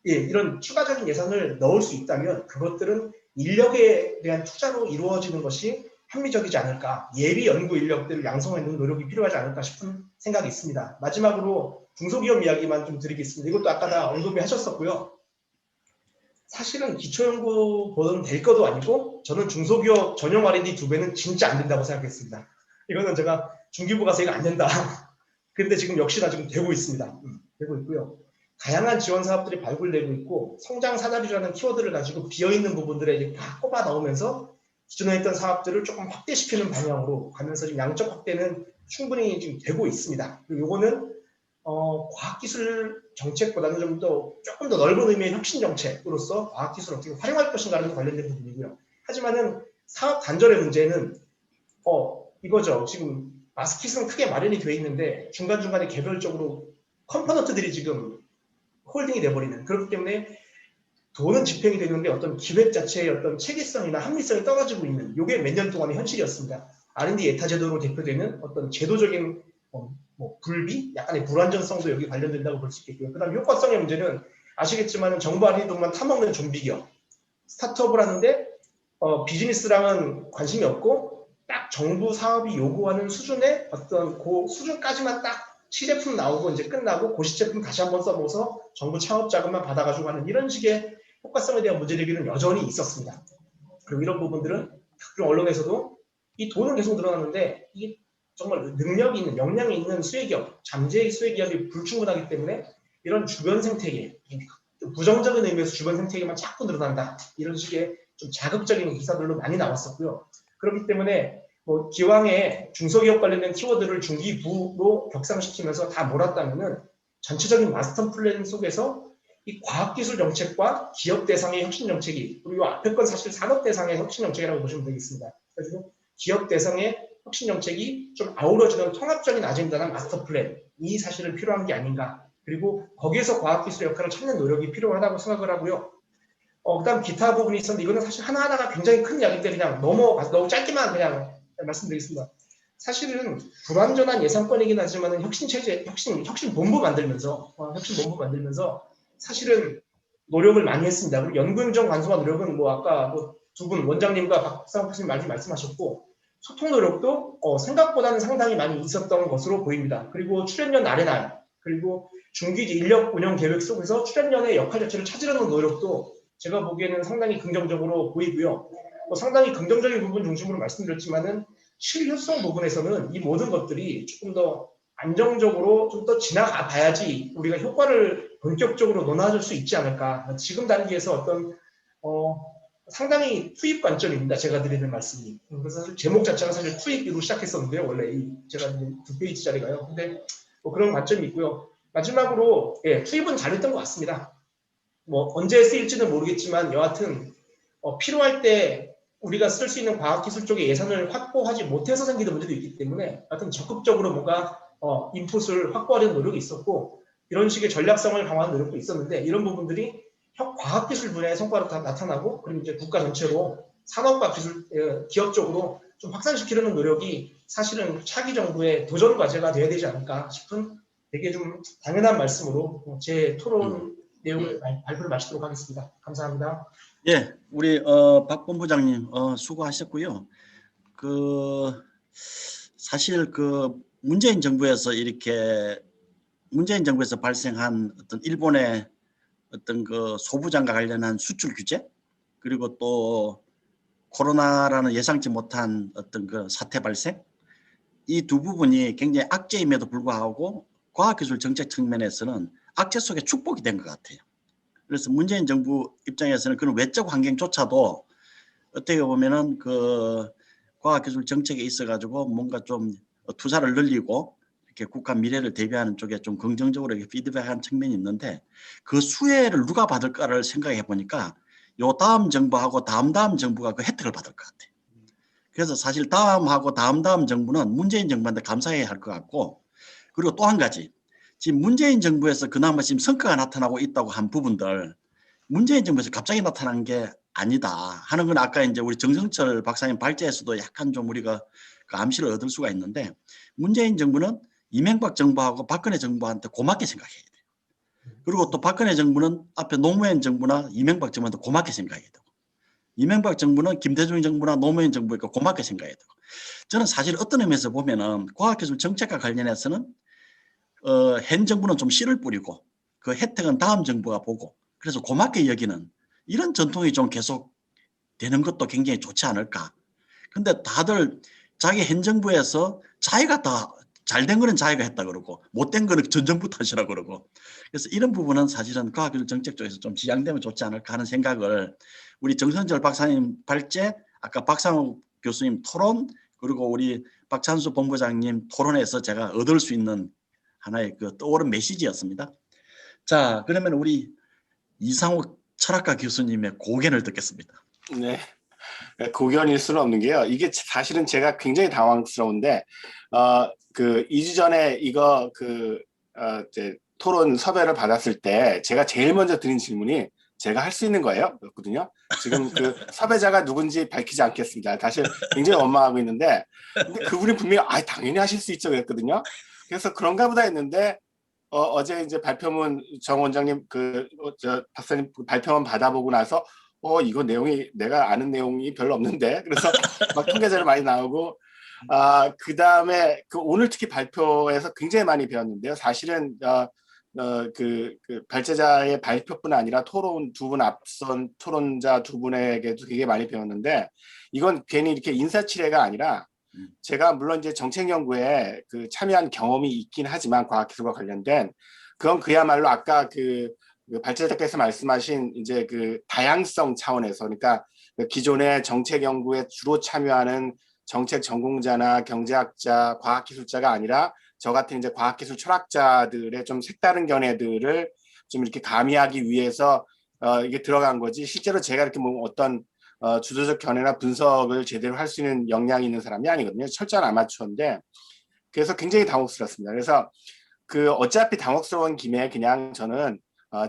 이런 추가적인 예산을 넣을 수 있다면 그것들은 인력에 대한 투자로 이루어지는 것이 합리적이지 않을까, 예비 연구 인력들을 양성하는 노력이 필요하지 않을까 싶은 생각이 있습니다. 마지막으로 중소기업 이야기만 좀 드리겠습니다. 이것도 아까 다 언급을 하셨었고요. 사실은 기초연구보다는 될 것도 아니고 저는 중소기업 전용 R&D 2배는 진짜 안 된다고 생각했습니다. 이거는 제가 중기부 가서 이거 안 된다. 근데 지금 역시나 지금 되고 있습니다. 되고 있고요. 다양한 지원 사업들이 발굴되고 있고, 성장 사다리라는 키워드를 가지고 비어있는 부분들에 이제 다 꼽아 넣으면서 기존에 했던 사업들을 조금 확대시키는 방향으로 가면서 지금 양적 확대는 충분히 지금 되고 있습니다. 그리고 요거는 과학기술 정책보다는 조금 더 넓은 의미의 혁신 정책으로서 과학기술을 어떻게 활용할 것인가를 관련된 부분이고요. 하지만은 사업 단절의 문제는 이거죠. 지금 마스킷은 크게 마련이 되어 있는데 중간중간에 개별적으로 컴포넌트들이 지금 홀딩이 돼버리는, 그렇기 때문에 돈은 집행이 되는데 어떤 기획 자체의 어떤 체계성이나 합리성이 떨어지고 있는, 이게 몇 년 동안의 현실이었습니다. R&D 예타 제도로 대표되는 어떤 제도적인 불비, 약간의 불안전성도 여기 관련된다고 볼 수 있겠고요. 그다음 효과성의 문제는 아시겠지만 정부 R&D 돈만 타먹는 좀비 기업, 스타트업을 하는데 비즈니스랑은 관심이 없고 딱 정부 사업이 요구하는 수준의 어떤 그 수준까지만 딱 시제품 나오고 이제 끝나고 그 시제품 다시 한번 써보서 정부 창업 자금만 받아가지고 하는 이런 식의 효과성에 대한 문제제기는 여전히 있었습니다. 그리고 이런 부분들은 각종 언론에서도 이 돈은 계속 늘어나는데 이게 정말 능력이 있는, 역량이 있는 수혜기업, 잠재의 수혜기업이 불충분하기 때문에 이런 주변 생태계, 부정적인 의미에서 주변 생태계만 자꾸 늘어난다, 이런 식의 좀 자극적인 기사들로 많이 나왔었고요. 그렇기 때문에 기왕에 중소기업 관련된 키워드를 중기부로 격상시키면서 다 몰았다면은 전체적인 마스터 플랜 속에서 이 과학기술 정책과 기업 대상의 혁신 정책이, 그리고 앞에 건 사실 산업 대상의 혁신 정책이라고 보시면 되겠습니다. 그래서 기업 대상의 혁신 정책이 좀 아우러지는 통합적인 아젠다나 마스터 플랜이 사실은 필요한 게 아닌가. 그리고 거기에서 과학기술의 역할을 찾는 노력이 필요하다고 생각을 하고요. 그다음 기타 부분이 있었는데 이거는 사실 하나하나가 굉장히 큰 이야기인데 그냥 너무 짧게만 그냥 말씀드리겠습니다. 사실은 불완전한 예산권이긴 하지만 혁신본부 만들면서 사실은 노력을 많이 했습니다. 그리고 연구행정 간소화 노력은 아까 두 분 원장님과 박상욱 교수님 많이 말씀하셨고, 소통 노력도 생각보다는 상당히 많이 있었던 것으로 보입니다. 그리고 출연연 R&R, 그리고 중기 인력 운영 계획 속에서 출연연의 역할 자체를 찾으려는 노력도 제가 보기에는 상당히 긍정적으로 보이고요. 상당히 긍정적인 부분 중심으로 말씀드렸지만은 실효성 부분에서는 이 모든 것들이 조금 더 안정적으로 좀 더 지나가 봐야지 우리가 효과를 본격적으로 논하줄 수 있지 않을까. 지금 단계에서 어떤 상당히 투입 관점입니다. 제가 드리는 말씀이. 그래서 사실 제목 자체가 사실 투입으로 시작했었는데요. 원래 제가 2페이지짜리가요. 근데 그런 관점이 있고요. 마지막으로 투입은 잘했던 것 같습니다. 언제 쓰일지는 모르겠지만 여하튼 필요할 때 우리가 쓸 수 있는 과학기술 쪽의 예산을 확보하지 못해서 생기는 문제도 있기 때문에 하여튼 적극적으로 뭔가 인풋을 확보하려는 노력이 있었고, 이런 식의 전략성을 강화하는 노력도 있었는데, 이런 부분들이 과학기술 분야의 성과로 다 나타나고, 그리고 이제 국가 전체로 산업과 기술, 기업 쪽으로 좀 확산시키려는 노력이 사실은 차기 정부의 도전 과제가 돼야 되지 않을까 싶은 되게 좀 당연한 말씀으로 제 토론 내용을 발표를 마치도록 하겠습니다. 감사합니다. 예, 우리 박 본부장님 수고하셨고요. 사실 문재인 정부에서 발생한 어떤 일본의 어떤 소부장과 관련한 수출 규제, 그리고 또 코로나라는 예상치 못한 어떤 사태 발생, 이 두 부분이 굉장히 악재임에도 불구하고 과학기술 정책 측면에서는 악재 속에 축복이 된 것 같아요. 그래서 문재인 정부 입장에서는 그런 외적 환경조차도 어떻게 보면은 과학기술 정책에 있어 가지고 뭔가 좀 투자를 늘리고 이렇게 국가 미래를 대비하는 쪽에 좀 긍정적으로 이렇게 피드백한 측면이 있는데, 그 수혜를 누가 받을까를 생각해 보니까 요 다음 정부하고 다음 정부가 그 혜택을 받을 것 같아요. 그래서 사실 다음하고 다음 정부는 문재인 정부한테 감사해야 할 것 같고, 그리고 또 한 가지, 지금 문재인 정부에서 그나마 지금 성과가 나타나고 있다고 한 부분들, 문재인 정부에서 갑자기 나타난 게 아니다 하는 건 아까 이제 우리 정성철 박사님 발제에서도 약간 좀 우리가 그 암시를 얻을 수가 있는데, 문재인 정부는 이명박 정부하고 박근혜 정부한테 고맙게 생각해야 돼요. 그리고 또 박근혜 정부는 앞에 노무현 정부나 이명박 정부한테 고맙게 생각해야 되고, 이명박 정부는 김대중 정부나 노무현 정부에게 고맙게 생각해야 되고, 저는 사실 어떤 의미에서 보면은 과학기술 정책과 관련해서는 현 정부는 좀 씨를 뿌리고 그 혜택은 다음 정부가 보고, 그래서 고맙게 여기는 이런 전통이 좀 계속 되는 것도 굉장히 좋지 않을까. 근데 다들 자기 현 정부에서 자기가 다 잘된 거는 자기가 했다 그러고 못된 거는 전 정부 탓이라고 그러고, 그래서 이런 부분은 사실은 과학기술 정책 쪽에서 좀 지양되면 좋지 않을까 하는 생각을 우리 정선철 박사님 발제, 아까 박상욱 교수님 토론, 그리고 우리 박찬수 본부장님 토론에서 제가 얻을 수 있는 하나의 떠오른 메시지였습니다. 자, 그러면 우리 이상욱 철학과 교수님의 고견을 듣겠습니다. 네, 고견일 수는 없는 게요. 이게 사실은 제가 굉장히 당황스러운데, 그 2주 전에 이거 이제 토론 섭외를 받았을 때 제가 제일 먼저 드린 질문이 제가 할 수 있는 거예요. 그렇거든요. 지금 그 섭외자가 누군지 밝히지 않겠습니다. 사실 굉장히 원망하고 있는데, 근데 그분이 분명히 당연히 하실 수 있죠 그랬거든요. 그래서 그런가 보다 했는데, 어제 이제 발표문 정 원장님 박사님 발표문 받아보고 나서 이거 내용이 내가 아는 내용이 별로 없는데, 그래서 막 통계자료 많이 나오고, 그다음에 오늘 특히 발표에서 굉장히 많이 배웠는데요. 사실은 그 발제자의 발표뿐 아니라 토론 두 분 앞선 토론자 두 분에게도 되게 많이 배웠는데, 이건 괜히 이렇게 인사치레가 아니라 제가 물론 이제 정책 연구에 참여한 경험이 있긴 하지만 과학기술과 관련된 그건 그야말로 아까 그 발제자께서 말씀하신 이제 그 다양성 차원에서, 그러니까 기존의 정책 연구에 주로 참여하는 정책 전공자나 경제학자, 과학기술자가 아니라 저 같은 이제 과학기술 철학자들의 좀 색다른 견해들을 좀 이렇게 가미하기 위해서 이게 들어간 거지, 실제로 제가 이렇게 뭐 어떤 주도적 견해나 분석을 제대로 할 수 있는 역량이 있는 사람이 아니거든요. 철저한 아마추어인데, 그래서 굉장히 당혹스럽습니다. 그래서 어차피 당혹스러운 김에 그냥 저는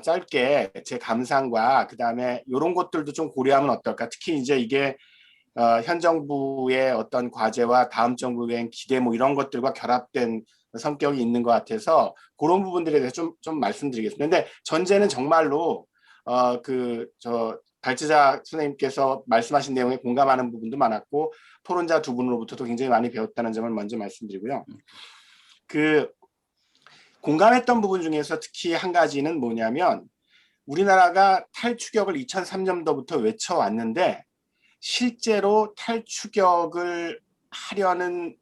짧게 제 감상과 그다음에 이런 것들도 좀 고려하면 어떨까. 특히 이제 이게 현 정부의 어떤 과제와 다음 정부의 기대 뭐 이런 것들과 결합된 성격이 있는 것 같아서 그런 부분들에 대해서 좀 말씀드리겠습니다. 근데 전제는 정말로 발제자 선생님께서 말씀하신 내용에 공감하는 부분도 많았고 토론자 두 분으로부터도 굉장히 많이 배웠다는 점을 먼저 말씀드리고요. 공감했던 부분 중에서 특히 한 가지는 뭐냐면, 우리나라가 탈추격을 2003년도부터 외쳐왔는데 실제로 탈추격을 하려는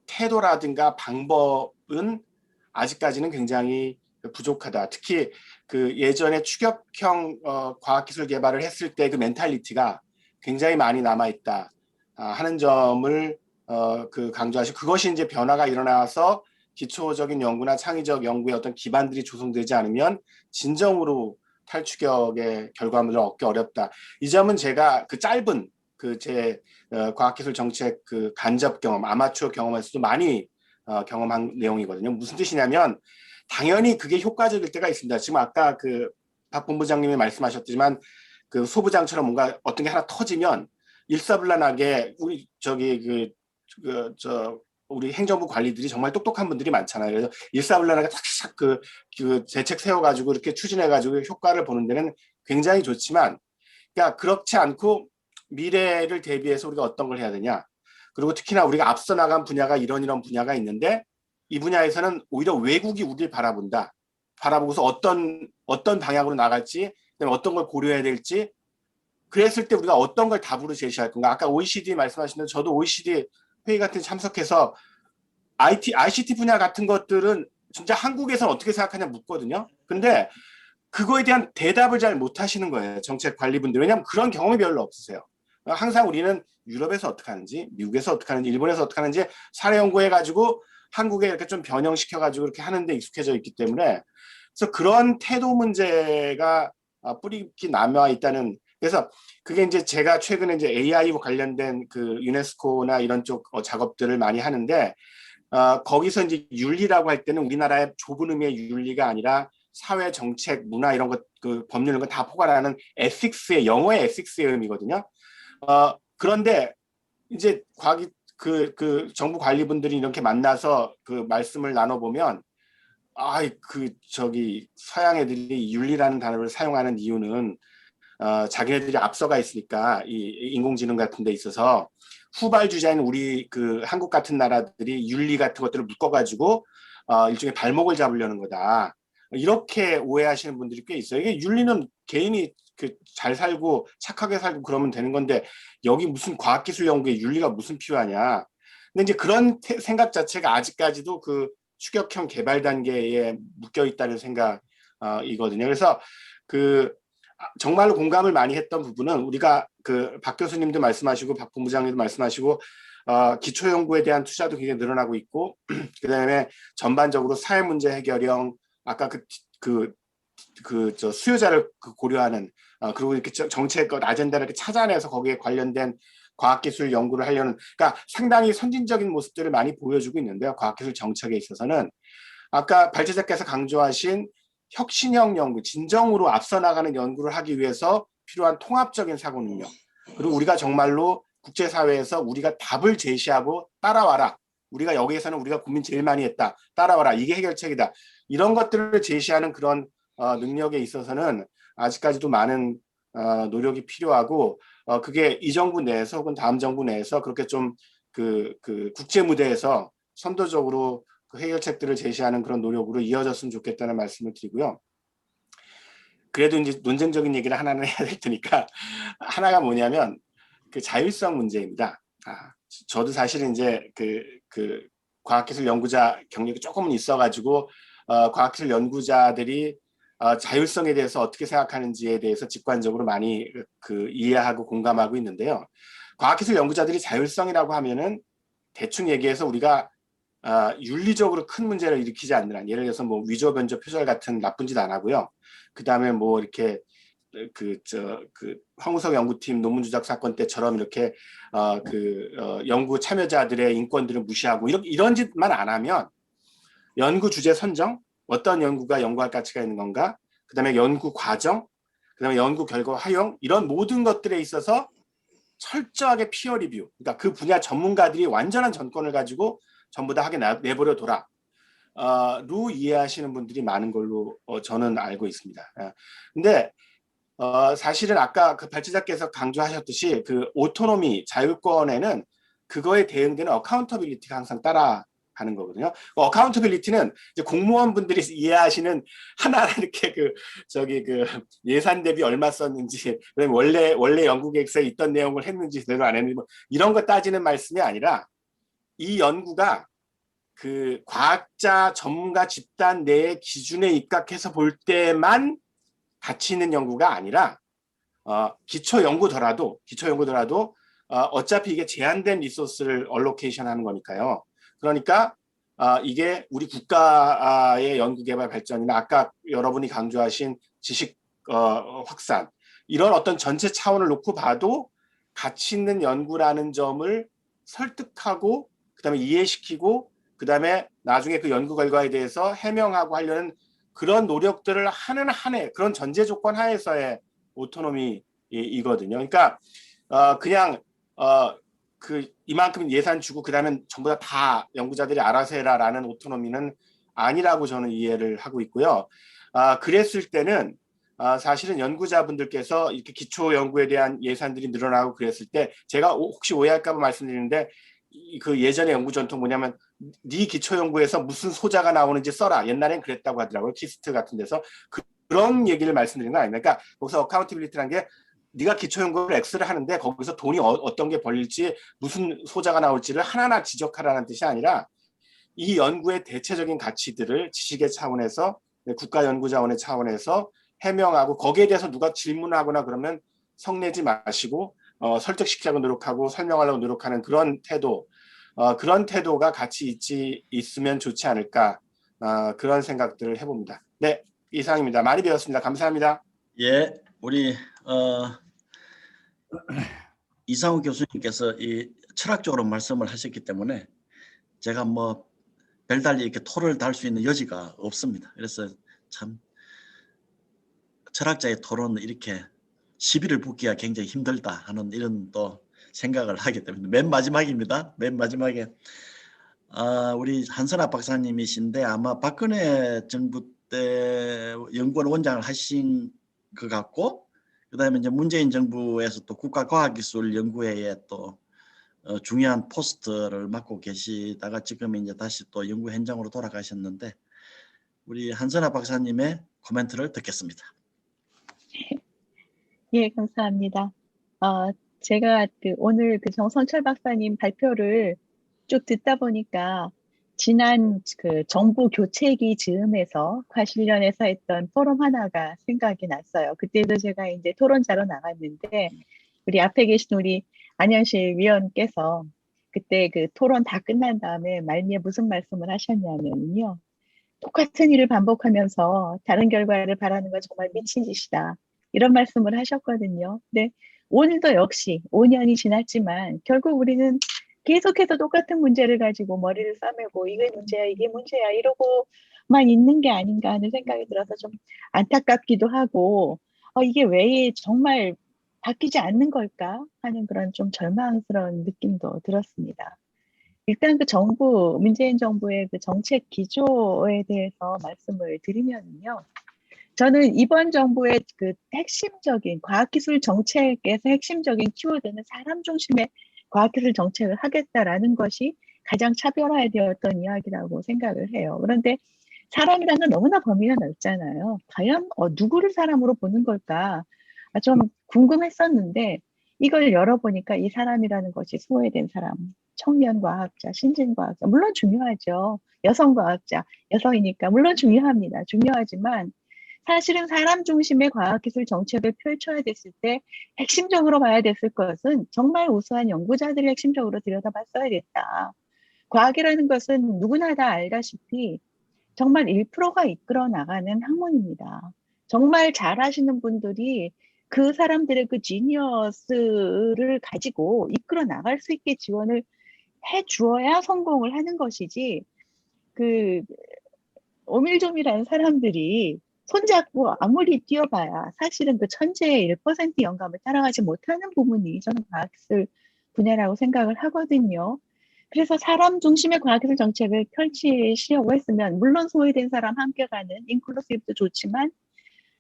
태도라든가 방법은 아직까지는 굉장히 부족하다. 특히 예전에 추격형 과학기술 개발을 했을 때 그 멘탈리티가 굉장히 많이 남아있다 하는 점을 강조하시고, 그것이 이제 변화가 일어나서 기초적인 연구나 창의적 연구의 어떤 기반들이 조성되지 않으면 진정으로 탈추격의 결과물을 얻기 어렵다. 이 점은 제가 짧은 제 과학기술 정책 간접 경험, 아마추어 경험에서도 많이 경험한 내용이거든요. 무슨 뜻이냐면, 당연히 그게 효과적일 때가 있습니다. 지금 아까 박 본부장님이 말씀하셨지만 소부장처럼 뭔가 어떤 게 하나 터지면 일사불란하게 우리 행정부 관리들이 정말 똑똑한 분들이 많잖아요. 그래서 일사불란하게 탁탁 대책 세워가지고 이렇게 추진해가지고 효과를 보는 데는 굉장히 좋지만, 그러니까 그렇지 않고 미래를 대비해서 우리가 어떤 걸 해야 되냐. 그리고 특히나 우리가 앞서 나간 분야가 이런 분야가 있는데, 이 분야에서는 오히려 외국이 우리를 바라본다. 바라보고서 어떤 방향으로 나갈지, 그다음에 어떤 걸 고려해야 될지, 그랬을 때 우리가 어떤 걸 답으로 제시할 건가. 아까 OECD 말씀하신 대로 저도 OECD 회의 같은 데 참석해서 ICT 분야 같은 것들은 진짜 한국에서는 어떻게 생각하냐 묻거든요. 근데 그거에 대한 대답을 잘 못하시는 거예요, 정책 관리분들. 왜냐하면 그런 경험이 별로 없으세요. 항상 우리는 유럽에서 어떻게 하는지, 미국에서 어떻게 하는지, 일본에서 어떻게 하는지 사례 연구해가지고 한국에 이렇게 좀 변형시켜가지고 이렇게 하는 데 익숙해져 있기 때문에, 그래서 그런 태도 문제가 뿌리 깊게 남아 있다는. 그래서 그게 이제 제가 최근에 이제 AI와 관련된 유네스코나 이런 쪽 작업들을 많이 하는데, 거기서 이제 윤리라고 할 때는 우리나라의 좁은 의미의 윤리가 아니라 사회 정책, 문화 이런 것, 법률 이런 거 다 포괄하는 에틱스의, 영어의 에틱스의 의미거든요. 그런데 이제 정부 관리분들이 이렇게 만나서 말씀을 나눠보면, 서양 애들이 윤리라는 단어를 사용하는 이유는 자기네들이 앞서가 있으니까 이 인공지능 같은 데 있어서 후발주자인 우리 한국 같은 나라들이 윤리 같은 것들을 묶어가지고 일종의 발목을 잡으려는 거다. 이렇게 오해하시는 분들이 꽤 있어요. 이게 윤리는 개인이 잘 살고 착하게 살고 그러면 되는 건데, 여기 무슨 과학기술 연구에 윤리가 무슨 필요하냐. 근데 이제 그런 생각 자체가 아직까지도 추격형 개발 단계에 묶여 있다는 생각이거든요. 그래서 정말로 공감을 많이 했던 부분은, 우리가 박 교수님도 말씀하시고 박 본부장님도 말씀하시고 기초 연구에 대한 투자도 굉장히 늘어나고 있고, 그다음에 전반적으로 사회 문제 해결형, 아까 저 수요자를 고려하는 그리고 이렇게 정책 아젠다를 이렇게 찾아내서 거기에 관련된 과학기술 연구를 하려는, 그러니까 상당히 선진적인 모습들을 많이 보여주고 있는데요. 과학기술 정책에 있어서는 아까 발제자께서 강조하신 혁신형 연구, 진정으로 앞서 나가는 연구를 하기 위해서 필요한 통합적인 사고 능력, 그리고 우리가 정말로 국제사회에서 우리가 답을 제시하고 따라와라. 우리가 여기에서는 우리가 고민 제일 많이 했다. 따라와라. 이게 해결책이다. 이런 것들을 제시하는 그런 능력에 있어서는 아직까지도 많은 노력이 필요하고, 그게 이 정부 내에서 혹은 다음 정부 내에서 그렇게 좀 그 국제 무대에서 선도적으로 그 해결책들을 제시하는 그런 노력으로 이어졌으면 좋겠다는 말씀을 드리고요. 그래도 이제 논쟁적인 얘기를 하나는 해야 될 테니까, 하나가 뭐냐면 그 자율성 문제입니다. 저도 사실은 이제 그 과학기술 연구자 경력이 조금은 있어가지고 과학기술 연구자들이 자율성에 대해서 어떻게 생각하는지에 대해서 직관적으로 많이 이해하고 공감하고 있는데요. 과학기술 연구자들이 자율성이라고 하면은 대충 얘기해서 우리가 윤리적으로 큰 문제를 일으키지 않는 한, 예를 들어서 뭐 위조, 변조, 표절 같은 나쁜 짓 안 하고요. 그 다음에 뭐 이렇게 황우석 연구팀 논문 조작 사건 때처럼 이렇게 연구 참여자들의 인권들을 무시하고 이런 짓만 안 하면, 연구 주제 선정, 어떤 연구가 연구할 가치가 있는 건가, 그 다음에 연구 과정, 그 다음에 연구 결과 활용, 이런 모든 것들에 있어서 철저하게 피어 리뷰, 그러니까 그 분야 전문가들이 완전한 전권을 가지고 전부 다 하게 내버려 둬라 로 이해하시는 분들이 많은 걸로 저는 알고 있습니다. 근데 사실은 아까 그 발제자께서 강조하셨듯이 그 오토노미, 자율권에는 그거에 대응되는 어카운터빌리티가 항상 따라가는 거거든요. 어카운터빌리티는 이제 공무원분들이 이해하시는 하나하나 이렇게 예산 대비 얼마 썼는지, 그다음에 원래 연구 계획서에 있던 내용을 했는지 제대로 안 했는지, 뭐 이런 거 따지는 말씀이 아니라, 이 연구가 그 과학자 전문가 집단 내의 기준에 입각해서 볼 때만 가치 있는 연구가 아니라, 기초 연구더라도 어차피 이게 제한된 리소스를 얼로케이션 하는 거니까요. 그러니까 이게 우리 국가의 연구개발 발전이나 아까 여러분이 강조하신 지식 확산, 이런 어떤 전체 차원을 놓고 봐도 가치 있는 연구라는 점을 설득하고, 그다음에 이해시키고, 그다음에 나중에 그 연구 결과에 대해서 해명하고 하려는 그런 노력들을 하는 한 해, 그런 전제 조건 하에서의 오토노미이거든요. 그러니까 그냥 이만큼 예산 주고 그다음에 전부 다 연구자들이 알아서 해라라는 오토노미는 아니라고 저는 이해를 하고 있고요. 그랬을 때는 사실은 연구자분들께서 이렇게 기초 연구에 대한 예산들이 늘어나고 그랬을 때, 제가 혹시 오해할까 봐 말씀드리는데, 그 예전의 연구 전통 뭐냐면, 네 기초 연구에서 무슨 소자가 나오는지 써라. 옛날엔 그랬다고 하더라고요. 키스트 같은 데서. 그런 얘기를 말씀드리는 건 아닙니다. 그러니까 거기서 어카운티빌리티라는 게, 네가 기초 연구를 X를 하는데 거기서 돈이 어떤 게 벌릴지, 무슨 소자가 나올지를 하나하나 지적하라는 뜻이 아니라, 이 연구의 대체적인 가치들을 지식의 차원에서, 국가 연구 자원의 차원에서 해명하고, 거기에 대해서 누가 질문하거나 그러면 성내지 마시고 설득시키려고 노력하고 설명하려고 노력하는 그런 태도, 그런 태도가 같이 있으면 좋지 않을까, 그런 생각들을 해봅니다. 네, 이상입니다. 많이 배웠습니다. 감사합니다. 예, 우리 이상우 교수님께서 이 철학적으로 말씀을 하셨기 때문에 제가 뭐 별달리 이렇게 토를 달 수 있는 여지가 없습니다. 그래서 참 철학자의 토론은 이렇게 시비를 붙기가 굉장히 힘들다 하는 이런 또 생각을 하기 때문에, 맨 마지막입니다. 맨 마지막에 우리 한선아 박사님이신데, 아마 박근혜 정부 때 연구원 원장을 하신 것 같고, 그다음에 이제 문재인 정부에서 또 국가과학기술연구회에 또 중요한 포스트를 맡고 계시다가 지금 이제 다시 또 연구 현장으로 돌아가셨는데, 우리 한선아 박사님의 코멘트를 듣겠습니다. 예, 감사합니다. 제가 오늘 정성철 박사님 발표를 쭉 듣다 보니까 지난 정부 교체기 즈음에서 과실련에서 했던 포럼 하나가 생각이 났어요. 그때도 제가 이제 토론자로 나갔는데, 우리 앞에 계신 우리 안현실 위원께서 그때 그 토론 다 끝난 다음에 말미에 무슨 말씀을 하셨냐면요. 똑같은 일을 반복하면서 다른 결과를 바라는 건 정말 미친 짓이다. 이런 말씀을 하셨거든요. 근데 오늘도 역시 5년이 지났지만 결국 우리는 계속해서 똑같은 문제를 가지고 머리를 싸매고 이게 문제야, 이게 문제야 이러고만 있는 게 아닌가 하는 생각이 들어서 좀 안타깝기도 하고 이게 왜 정말 바뀌지 않는 걸까 하는 그런 좀 절망스러운 느낌도 들었습니다. 일단 그 정부, 문재인 정부의 그 정책 기조에 대해서 말씀을 드리면요. 저는 이번 정부의 그 핵심적인 과학기술 정책에서 핵심적인 키워드는 사람 중심의 과학기술 정책을 하겠다라는 것이 가장 차별화되었던 이야기라고 생각을 해요. 그런데 사람이라는 건 너무나 범위가 넓잖아요. 과연 누구를 사람으로 보는 걸까? 좀 궁금했었는데 이걸 열어보니까 이 사람이라는 것이 소외된 사람, 청년 과학자, 신진 과학자, 물론 중요하죠. 여성 과학자, 여성이니까 물론 중요합니다. 중요하지만 사실은 사람 중심의 과학기술 정책을 펼쳐야 됐을 때 핵심적으로 봐야 됐을 것은 정말 우수한 연구자들을 핵심적으로 들여다봤어야겠다. 과학이라는 것은 누구나 다 알다시피 정말 1%가 이끌어 나가는 학문입니다. 정말 잘하시는 분들이 그 사람들의 그 지니어스를 가지고 이끌어 나갈 수 있게 지원을 해 주어야 성공을 하는 것이지, 그 오밀조밀한 사람들이 손잡고 아무리 뛰어봐야 사실은 그 천재의 1% 영감을 따라가지 못하는 부분이 저는 과학기술 분야라고 생각을 하거든요. 그래서 사람 중심의 과학기술 정책을 펼치시려고 했으면 물론 소외된 사람 함께 가는 인클루시브도 좋지만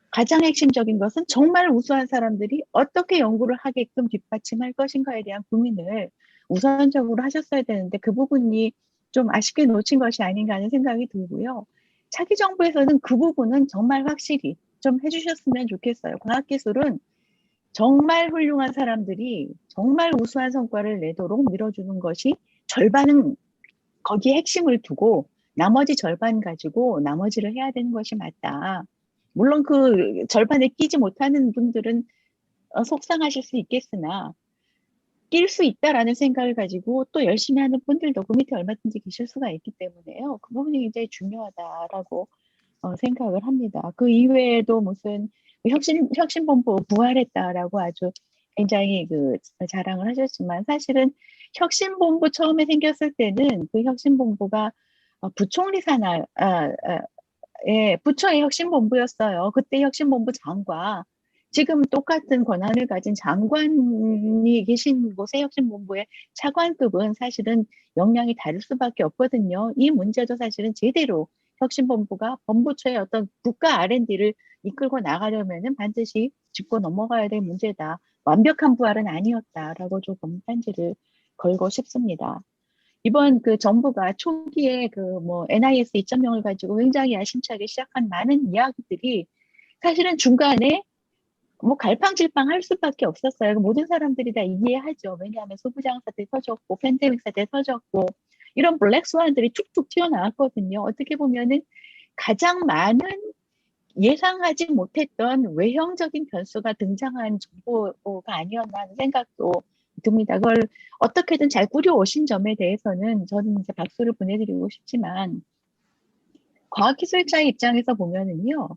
가장 핵심적인 것은 정말 우수한 사람들이 어떻게 연구를 하게끔 뒷받침할 것인가에 대한 고민을 우선적으로 하셨어야 되는데 그 부분이 좀 아쉽게 놓친 것이 아닌가 하는 생각이 들고요. 차기 정부에서는 그 부분은 정말 확실히 좀 해주셨으면 좋겠어요. 과학기술은 정말 훌륭한 사람들이 정말 우수한 성과를 내도록 밀어주는 것이 절반은 거기에 핵심을 두고 나머지 절반 가지고 나머지를 해야 되는 것이 맞다. 물론 그 절반에 끼지 못하는 분들은 속상하실 수 있겠으나 낄 수 있다라는 생각을 가지고 또 열심히 하는 분들도 그 밑에 얼마든지 계실 수가 있기 때문에요. 그 부분이 굉장히 중요하다라고 생각을 합니다. 그 이외에도 무슨 혁신본부 부활했다라고 아주 굉장히 그 자랑을 하셨지만 사실은 혁신본부 처음에 생겼을 때는 그 혁신본부가 부총리 산하 부처의 혁신본부였어요. 그때 혁신본부 장과 지금 똑같은 권한을 가진 장관이 계신 곳의 혁신본부의 차관급은 사실은 역량이 다를 수밖에 없거든요. 이 문제도 사실은 제대로 혁신본부가 본부처의 어떤 국가 R&D를 이끌고 나가려면은 반드시 짚고 넘어가야 될 문제다. 완벽한 부활은 아니었다라고 조금 편지를 걸고 싶습니다. 이번 그 정부가 초기에 그 뭐 NIS 2.0을 가지고 굉장히 야심차게 시작한 많은 이야기들이 사실은 중간에 뭐 갈팡질팡 할 수밖에 없었어요. 모든 사람들이 다 이해하죠. 왜냐하면 소부장 사태 터졌고 팬데믹 사태 터졌고 이런 블랙스완들이 툭툭 튀어나왔거든요. 어떻게 보면은 가장 많은 예상하지 못했던 외형적인 변수가 등장한 정보가 아니었나 하는 생각도 듭니다. 그걸 어떻게든 잘 꾸려오신 점에 대해서는 저는 이제 박수를 보내드리고 싶지만 과학기술자의 입장에서 보면은요.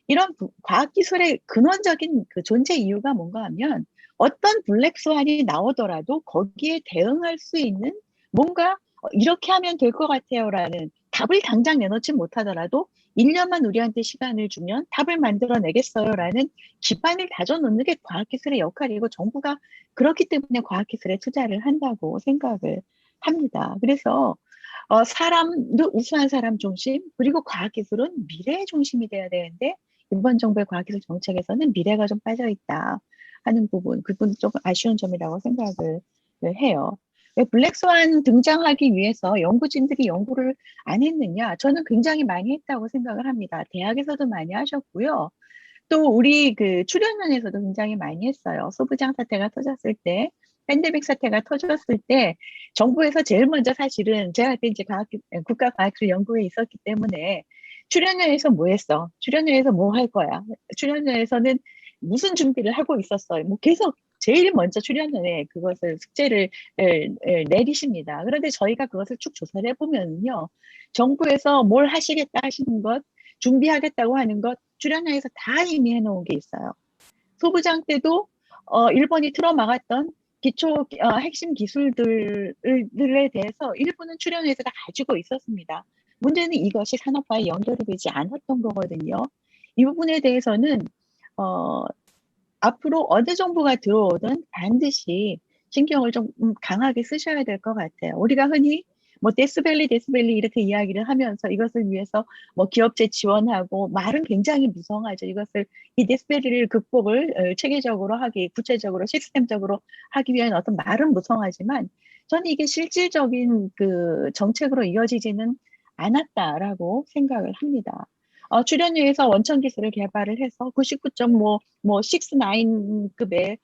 이런 과학기술의 근원적인 그 존재 이유가 뭔가 하면 어떤 블랙스완이 나오더라도 거기에 대응할 수 있는 뭔가 이렇게 하면 될 것 같아요라는 답을 당장 내놓지 못하더라도 1년만 우리한테 시간을 주면 답을 만들어내겠어요라는 기반을 다져놓는 게 과학기술의 역할이고 정부가 그렇기 때문에 과학기술에 투자를 한다고 생각을 합니다. 그래서 사람도 우수한 사람 중심 그리고 과학기술은 미래의 중심이 돼야 되는데 이번 정부의 과학기술 정책에서는 미래가 좀 빠져있다 하는 부분, 그건 조금 아쉬운 점이라고 생각을 해요. 왜 블랙스완 등장하기 위해서 연구진들이 연구를 안 했느냐? 저는 굉장히 많이 했다고 생각을 합니다. 대학에서도 많이 하셨고요. 또 우리 그 출연연에서도 굉장히 많이 했어요. 소부장 사태가 터졌을 때, 팬데믹 사태가 터졌을 때 정부에서 제일 먼저 사실은 제가 그때 이제 국가과학기술연구회에 있었기 때문에 출연연에서 뭐 했어? 출연연에서 뭐 할 거야? 출연연에서는 무슨 준비를 하고 있었어요? 뭐 계속 제일 먼저 출연연에 그것을 숙제를 내리십니다. 그런데 저희가 그것을 쭉 조사를 해보면요. 정부에서 뭘 하시겠다 하시는 것, 준비하겠다고 하는 것, 출연연에서 다 이미 해놓은 게 있어요. 소부장 때도 일본이 틀어막았던 기초 핵심 기술들에 대해서 일본은 출연해서 다 가지고 있었습니다. 문제는 이것이 산업화에 연결이 되지 않았던 거거든요. 이 부분에 대해서는 앞으로 어느 정부가 들어오든 반드시 신경을 좀 강하게 쓰셔야 될 것 같아요. 우리가 흔히 뭐 데스밸리 이렇게 이야기를 하면서 이것을 위해서 뭐 기업체 지원하고 말은 굉장히 무성하죠. 이것을 이 데스밸리를 극복을 체계적으로 하기, 구체적으로 시스템적으로 하기 위한 어떤 말은 무성하지만 저는 이게 실질적인 그 정책으로 이어지지는 않았다라고 생각을 합니다. 출연료에서 원천 기술을 개발을 해서 99.69급의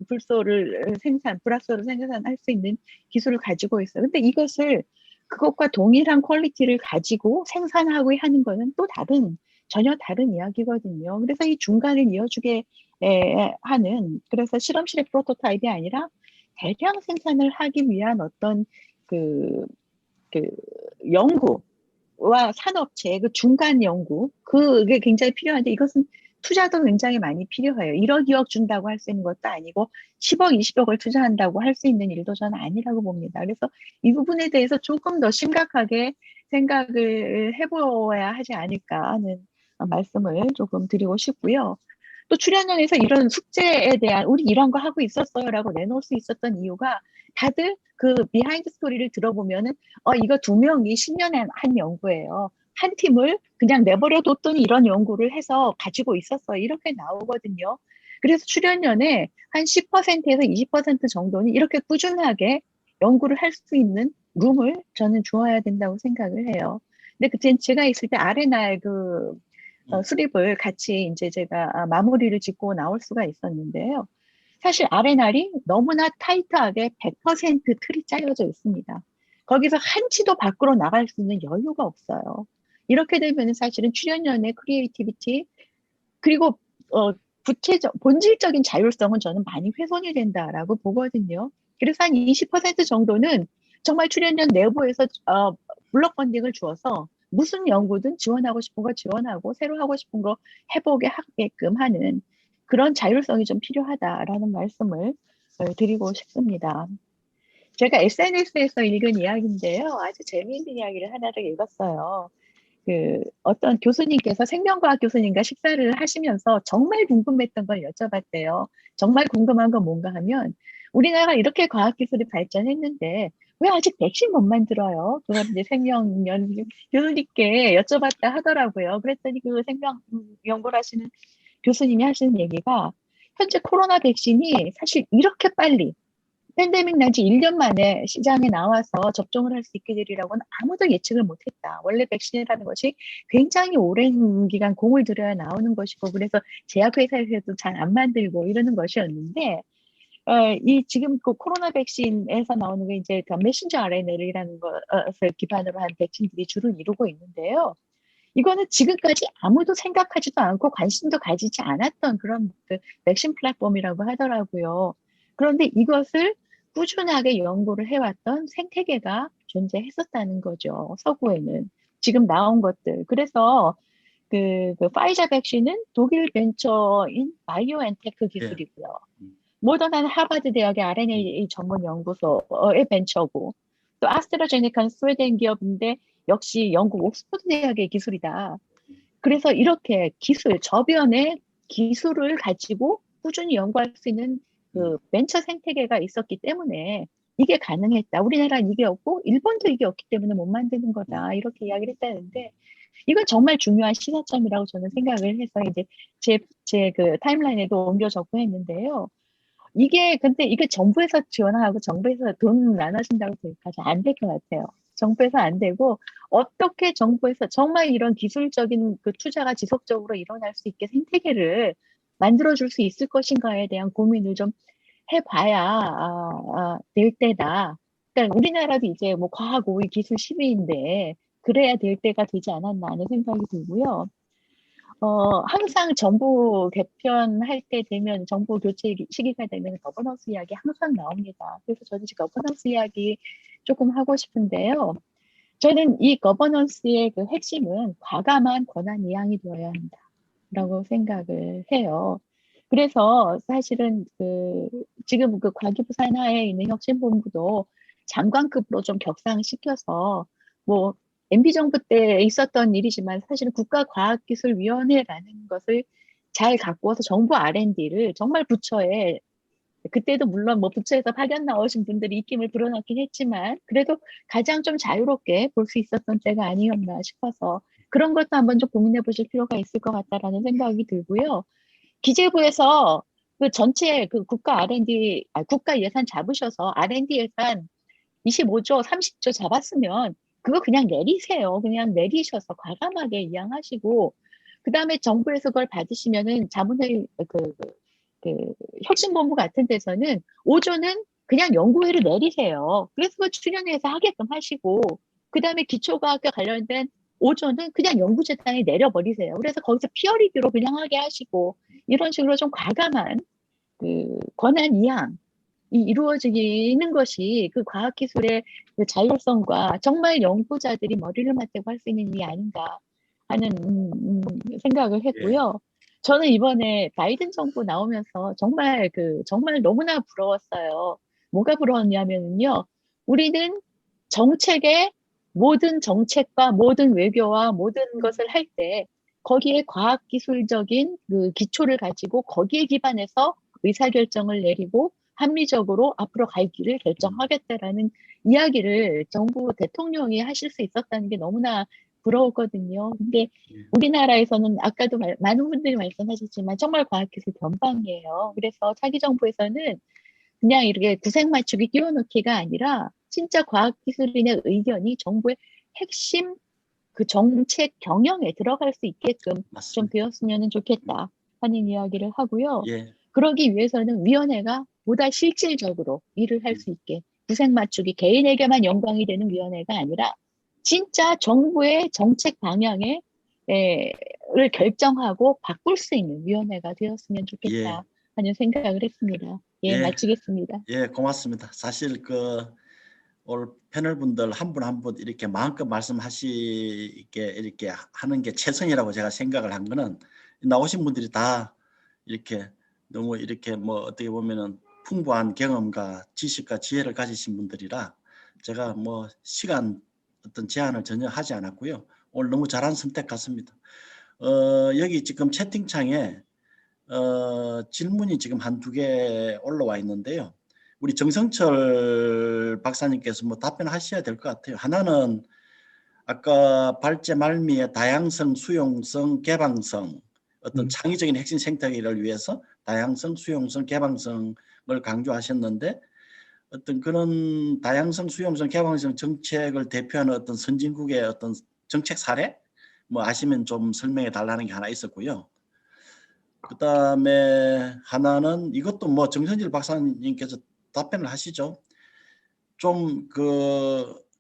불소를 불합소를 생산할 수 있는 기술을 가지고 있어요. 근데 이것을 그것과 동일한 퀄리티를 가지고 생산하고 하는 것은 또 전혀 다른 이야기거든요. 그래서 이 중간을 이어주게 하는, 그래서 실험실의 프로토타입이 아니라 대량 생산을 하기 위한 어떤 그 연구와 산업체, 그 중간 연구, 그게 굉장히 필요한데 이것은 투자도 굉장히 많이 필요해요. 1억, 2억 준다고 할 수 있는 것도 아니고 10억, 20억을 투자한다고 할 수 있는 일도 저는 아니라고 봅니다. 그래서 이 부분에 대해서 조금 더 심각하게 생각을 해보아야 하지 않을까 하는 말씀을 조금 드리고 싶고요. 또 출연연에서 이런 숙제에 대한 우리 이런 거 하고 있었어요라고 내놓을 수 있었던 이유가 다들 그 비하인드 스토리를 들어보면은 이거 2명이 10년에 한 연구예요. 한 팀을 그냥 내버려 뒀더니 이런 연구를 해서 가지고 있었어요. 이렇게 나오거든요. 그래서 출연연에 한 10%에서 20% 정도는 이렇게 꾸준하게 연구를 할 수 있는 룸을 저는 주어야 된다고 생각을 해요. 근데 그때 제가 있을 때 아레나의 수립을 같이 이제 제가 마무리를 짓고 나올 수가 있었는데요. 사실 아레날이 너무나 타이트하게 100% 틀이 짜여져 있습니다. 거기서 한치도 밖으로 나갈 수 있는 여유가 없어요. 이렇게 되면 사실은 출연연의 크리에이티비티 그리고 본질적인 자율성은 저는 많이 훼손이 된다라고 보거든요. 그래서 한 20% 정도는 정말 출연연 내부에서 블록 펀딩을 주어서 무슨 연구든 지원하고 싶은 거 지원하고 새로 하고 싶은 거 해보게 하게끔 하는 그런 자율성이 좀 필요하다라는 말씀을 드리고 싶습니다. 제가 SNS에서 읽은 이야기인데요. 아주 재미있는 이야기를 하나를 읽었어요. 어떤 교수님께서 생명과학 교수님과 식사를 하시면서 정말 궁금했던 걸 여쭤봤대요. 정말 궁금한 건 뭔가 하면 우리나라가 이렇게 과학기술이 발전했는데 왜 아직 백신 못 만들어요? 그걸 이제 생명 교수님께 여쭤봤다 하더라고요. 그랬더니 그 생명 연구를 하시는 교수님이 하시는 얘기가 현재 코로나 백신이 사실 이렇게 빨리 팬데믹 난 지 1년 만에 시장에 나와서 접종을 할 수 있게 되리라고는 아무도 예측을 못했다. 원래 백신이라는 것이 굉장히 오랜 기간 공을 들여야 나오는 것이고 그래서 제약회사에서도 잘 안 만들고 이러는 것이었는데 이 지금 그 코로나 백신에서 나오는 게 이제 그 메신저 RNA라는 것을 기반으로 한 백신들이 주를 이루고 있는데요. 이거는 지금까지 아무도 생각하지도 않고 관심도 가지지 않았던 그런 백신 플랫폼이라고 하더라고요. 그런데 이것을 꾸준하게 연구를 해왔던 생태계가 존재했었다는 거죠. 서구에는. 지금 나온 것들. 그래서 그 파이자 백신은 독일 벤처인 바이오엔테크 기술이고요. 모더나는 하버드 대학의 RNA 전문 연구소의 벤처고 또 아스트라제네카는 스웨덴 기업인데 역시 영국 옥스퍼드 대학의 기술이다. 그래서 이렇게 저변의 기술을 가지고 꾸준히 연구할 수 있는 그 벤처 생태계가 있었기 때문에 이게 가능했다. 우리나라는 이게 없고 일본도 이게 없기 때문에 못 만드는 거다. 이렇게 이야기를 했다는데 이건 정말 중요한 시사점이라고 저는 생각을 해서 이제 제 그 타임라인에도 옮겨 적고 했는데요. 근데 이게 정부에서 지원하고 정부에서 돈 나눠준다고 생각하지 안 될 것 같아요. 정부에서 안 되고 어떻게 정부에서 정말 이런 기술적인 그 투자가 지속적으로 일어날 수 있게 생태계를 만들어줄 수 있을 것인가에 대한 고민을 좀 해봐야 될 때다. 그러니까 우리나라도 이제 뭐 과학 우위 기술 10위인데 그래야 될 때가 되지 않았나 하는 생각이 들고요. 항상 정부 개편할 때 되면 정부 교체 시기가 되면 거버넌스 이야기 항상 나옵니다. 그래서 저도 지금 거버넌스 이야기 조금 하고 싶은데요. 저는 이 거버넌스의 그 핵심은 과감한 권한 이양이 되어야 한다라고 생각을 해요. 그래서 사실은 지금 그 과기부 산하에 있는 혁신본부도 장관급으로 좀 격상시켜서 뭐 MB 정부 때 있었던 일이지만 사실은 국가과학기술위원회라는 것을 잘 갖고 와서 정부 R&D를 정말 부처에 그때도 물론 뭐 부처에서 파견 나오신 분들이 입김을 불어넣긴 했지만 그래도 가장 좀 자유롭게 볼 수 있었던 때가 아니었나 싶어서 그런 것도 한번 좀 고민해 보실 필요가 있을 것 같다라는 생각이 들고요. 기재부에서 그 전체 그 국가 예산 잡으셔서 R&D 예산 25조, 30조 잡았으면 그거 그냥 내리세요. 그냥 내리셔서 과감하게 이양하시고 그다음에 정부에서 그걸 받으시면은 혁신본부 같은 데서는 5조는 그냥 연구회를 내리세요. 그래서 그 출연해서 하게끔 하시고 그다음에 기초과학과 관련된 5조는 그냥 연구재단에 내려버리세요. 그래서 거기서 피어리뷰로 그냥 하게 하시고 이런 식으로 좀 과감한 그 권한 이양이 이루어지는 것이 그 과학기술의 그 자율성과 정말 연구자들이 머리를 맞대고 할 수 있는 일이 아닌가 하는 생각을 했고요. 저는 이번에 바이든 정부 나오면서 정말 정말 너무나 부러웠어요. 뭐가 부러웠냐면요. 우리는 정책의 모든 정책과 모든 외교와 모든 것을 할 때 거기에 과학기술적인 그 기초를 가지고 거기에 기반해서 의사결정을 내리고 합리적으로 앞으로 갈 길을 결정하겠다라는 이야기를 정부 대통령이 하실 수 있었다는 게 너무나 부러웠거든요. 근데 우리나라에서는 아까도 많은 분들이 말씀하셨지만 정말 과학기술 변방이에요. 그래서 차기 정부에서는 그냥 이렇게 구색 맞추기 끼워넣기가 아니라 진짜 과학기술인의 의견이 정부의 핵심 그 정책 경영에 들어갈 수 있게끔 좀 맞습니다. 되었으면 좋겠다 하는 이야기를 하고요. 예, 그러기 위해서는 위원회가 보다 실질적으로 일을 할 수 있게 구색 맞추기 개인에게만 영광이 되는 위원회가 아니라 진짜 정부의 정책 방향을 결정하고 바꿀 수 있는 위원회가 되었으면 좋겠다 예, 하는 생각을 했습니다. 예, 예, 마치겠습니다. 예, 고맙습니다. 사실 오늘 패널 분들 한 분 한 분 이렇게 마음껏 말씀하시게 이렇게 하는 게 최선이라고 제가 생각을 한 거는 나오신 분들이 다 이렇게 너무 이렇게 뭐 어떻게 보면은 풍부한 경험과 지식과 지혜를 가지신 분들이라 제가 뭐 시간 어떤 제한을 전혀 하지 않았고요. 오늘 너무 잘한 선택 같습니다. 여기 지금 채팅창에 질문이 지금 한두 개 올라와 있는데요. 우리 정성철 박사님께서 뭐 답변하셔야 될 것 같아요. 하나는 아까 발제 말미에 다양성, 수용성, 개방성 어떤 창의적인 핵심 생태계를 위해서 다양성, 수용성, 개방성을 강조하셨는데 어떤 그런 다양성, 수용성, 개방성 정책을 대표하는 어떤 선진국의 어떤 정책 사례 뭐 아시면 좀 설명해 달라는 게 하나 있었고요. 그다음에 하나는 이것도 뭐 정선질 박사님께서 답변을 하시죠. 좀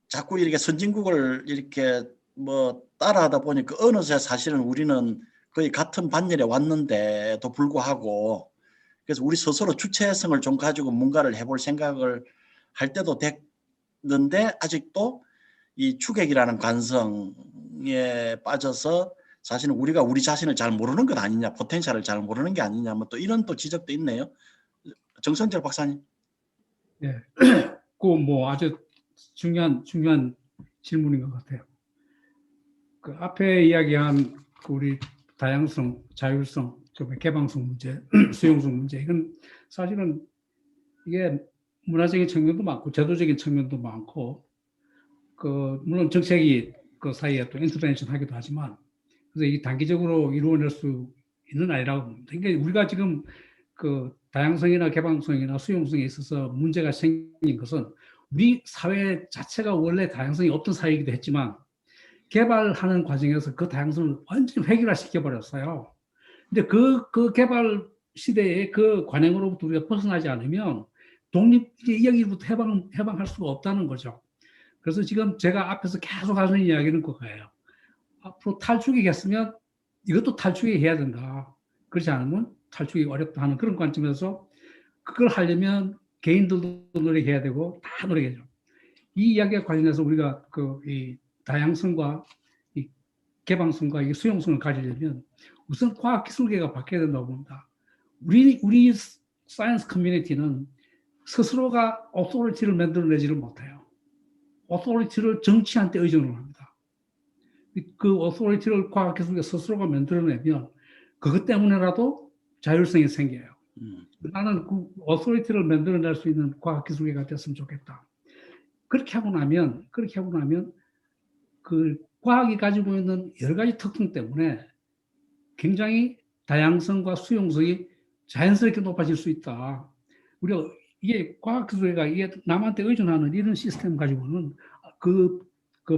자꾸 이렇게 선진국을 이렇게 뭐 따라하다 보니까 어느새 사실은 우리는 거의 같은 반열에 왔는데도 불구하고 그래서 우리 스스로 주체성을 좀 가지고 뭔가를 해볼 생각을 할 때도 됐는데 아직도 이 추격이라는 관성에 빠져서 사실은 우리가 우리 자신을 잘 모르는 것 아니냐, 포텐셜을 잘 모르는 게 아니냐, 뭐 또 이런 또 지적도 있네요. 정선철 박사님. 네, 뭐 아주 중요한 질문인 것 같아요. 그 앞에 이야기한 우리 다양성, 자율성, 개방성 문제, 수용성 문제, 이건 사실은 이게 문화적인 측면도 많고 제도적인 측면도 많고 물론 정책이 그 사이에 또 인터벤션 하기도 하지만 그래서 이게 단기적으로 이루어낼 수 있는 아니라고 봅니다. 그러니까 우리가 지금 그 다양성이나 개방성이나 수용성에 있어서 문제가 생긴 것은 우리 사회 자체가 원래 다양성이 없던 사회이기도 했지만 개발하는 과정에서 그 다양성을 완전히 획일화시켜 버렸어요. 근데 그 개발 시대에 그 관행으로부터 우리가 벗어나지 않으면 독립 이야기부터 해방할 수가 없다는 거죠. 그래서 지금 제가 앞에서 계속 하는 이야기는 그거예요. 앞으로 탈출이겠으면 이것도 탈출해야 된다. 그렇지 않으면 탈출이 어렵다 하는 그런 관점에서 그걸 하려면 개인들도 노력해야 되고 다 노력해야죠. 이 이야기와 관련해서 우리가 이 다양성과 이 개방성과 이 수용성을 가지려면 우선 과학기술계가 바뀌어야 된다고 봅니다. 우리 사이언스 커뮤니티는 스스로가 오토리티를 만들어내지를 못해요. 오토리티를 정치한테 의존을 합니다. 그 오토리티를 과학기술계 스스로가 만들어내면 그것 때문에라도 자율성이 생겨요. 나는 그 오토리티를 만들어낼 수 있는 과학기술계가 됐으면 좋겠다. 그렇게 하고 나면 그 과학이 가지고 있는 여러 가지 특성 때문에 굉장히 다양성과 수용성이 자연스럽게 높아질 수 있다. 우리가 이게 과학기술계가 이게 남한테 의존하는 이런 시스템 가지고는 그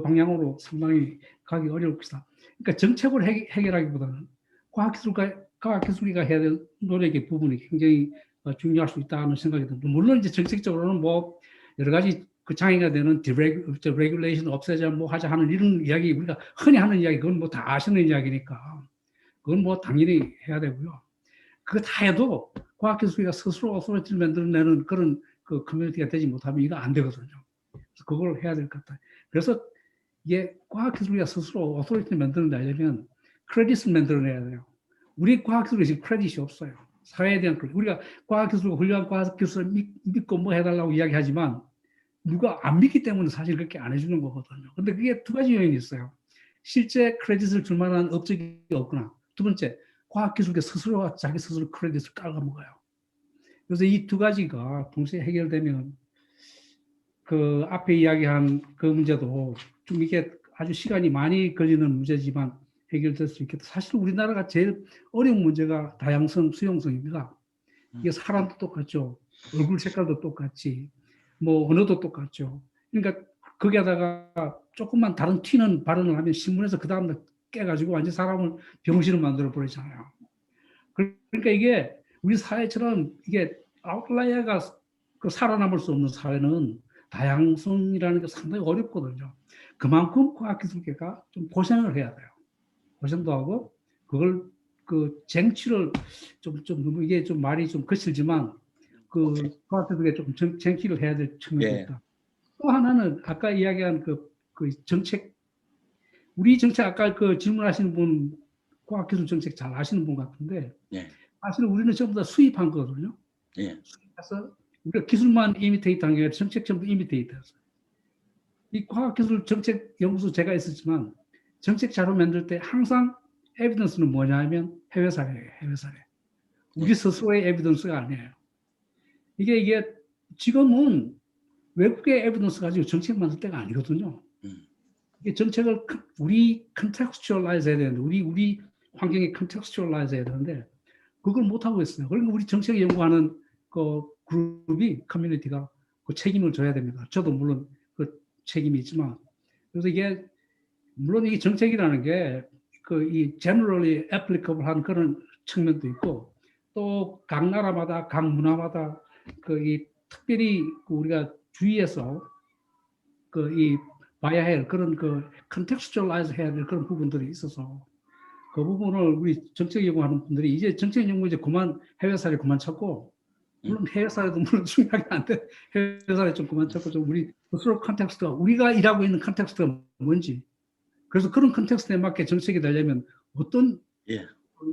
방향으로 상당히 가기 어려울 것이다. 그러니까 정책을 해결하기보다는 과학기술계가 해야 될 노력의 부분이 굉장히 중요할 수 있다는 생각이 듭니다. 물론 이제 정책적으로는 뭐 여러 가지 그 장애가 되는 레귤레이션 없애자 뭐 하자 하는 이런 이야기 우리가 흔히 하는 이야기 그건 뭐 다 아시는 이야기니까 그건 뭐 당연히 해야 되고요. 그거 다 해도 과학기술계가 스스로 오토리티를 만들어내는 그런 그 커뮤니티가 되지 못하면 이거 안 되거든요. 그래서 그걸 해야 될 것 같아요. 그래서 이게 과학기술계가 스스로 오토리티를 만들어내려면 크레딧을 만들어내야 돼요. 우리 과학기술에 지금 크레딧이 없어요. 사회에 대한 크레딧. 우리가 과학기술과 훌륭한 과학기술을 믿고 뭐 해달라고 이야기하지만 누가 안 믿기 때문에 사실 그렇게 안 해주는 거거든요. 근데 그게 두 가지 요인이 있어요. 실제 크레딧을 줄 만한 업적이 없거나 두 번째 과학기술계 스스로가 자기 스스로 크레딧을 깔아먹어요. 그래서 이 두 가지가 동시에 해결되면 그 앞에 이야기한 그 문제도 좀 이게 아주 시간이 많이 걸리는 문제지만 해결될 수 있겠다. 사실 우리나라가 제일 어려운 문제가 다양성, 수용성입니다. 이게 사람도 똑같죠. 얼굴 색깔도 똑같지. 뭐 언어도 똑같죠. 그러니까 거기에다가 조금만 다른 튀는 발언을 하면 신문에서 그 다음날 깨가지고 완전 사람을 병신을 만들어 버리잖아요. 그러니까 이게 우리 사회처럼 이게 아웃라이어가 살아남을 수 없는 사회는 다양성이라는 게 상당히 어렵거든요. 그만큼 과학기술계가 좀 고생을 해야 돼요. 고생도 하고 그걸 그 쟁취를 좀 이게 좀 말이 좀 거칠지만 그 과학기술계 조금 쟁취를 해야 될 측면이 있다. 또 하나는 아까 이야기한 그 정책 우리 정책 아까 그 질문하시는 분 과학기술 정책 잘 아시는 분 같은데 사실 우리는 전부 다 수입한 거거든요. 수입해서 우리가 기술만 이미테이트한 게 아니라 정책 전부 이미테이트했어요. 이 과학기술 정책 연구소 제가 있었지만 정책 자료 만들 때 항상 에비던스는 뭐냐 하면 해외 사례예요. 해외 사례. 우리 스스로의 에비던스가 아니에요. 이게 지금은 외국의 에비던스 가지고 정책 만들 때가 아니거든요. 이게 정책을 우리 컨텍스츄얼라이즈 해야 되는데 우리 환경에 컨텍스츄얼라이즈 해야 되는데 그걸 못 하고 있어요. 그러니까 우리 정책 연구하는 그 그룹이 커뮤니티가 그 책임을 져야 됩니다. 저도 물론 그 책임이 있지만 그래서 이게 물론 이게 정책이라는 게 그 이 generally applicable 한 그런 측면도 있고 또 각 나라마다 각 문화마다 그 이 특별히 우리가 주의해서 그 이 봐야 할 그런 그 컨텍스츄얼라이즈 해야 될 그런 부분들이 있어서 그 부분을 우리 정책 연구하는 분들이 이제 정책 연구 이제 그만 해외 사례 그만 찾고 물론 해외 사례도 물론 중요하긴 한데 해외 사례 좀 그만 찾고 좀 우리 스스로 컨텍스트가 우리가 일하고 있는 컨텍스트가 뭔지 그래서 그런 컨텍스트에 맞게 정책이 되려면 어떤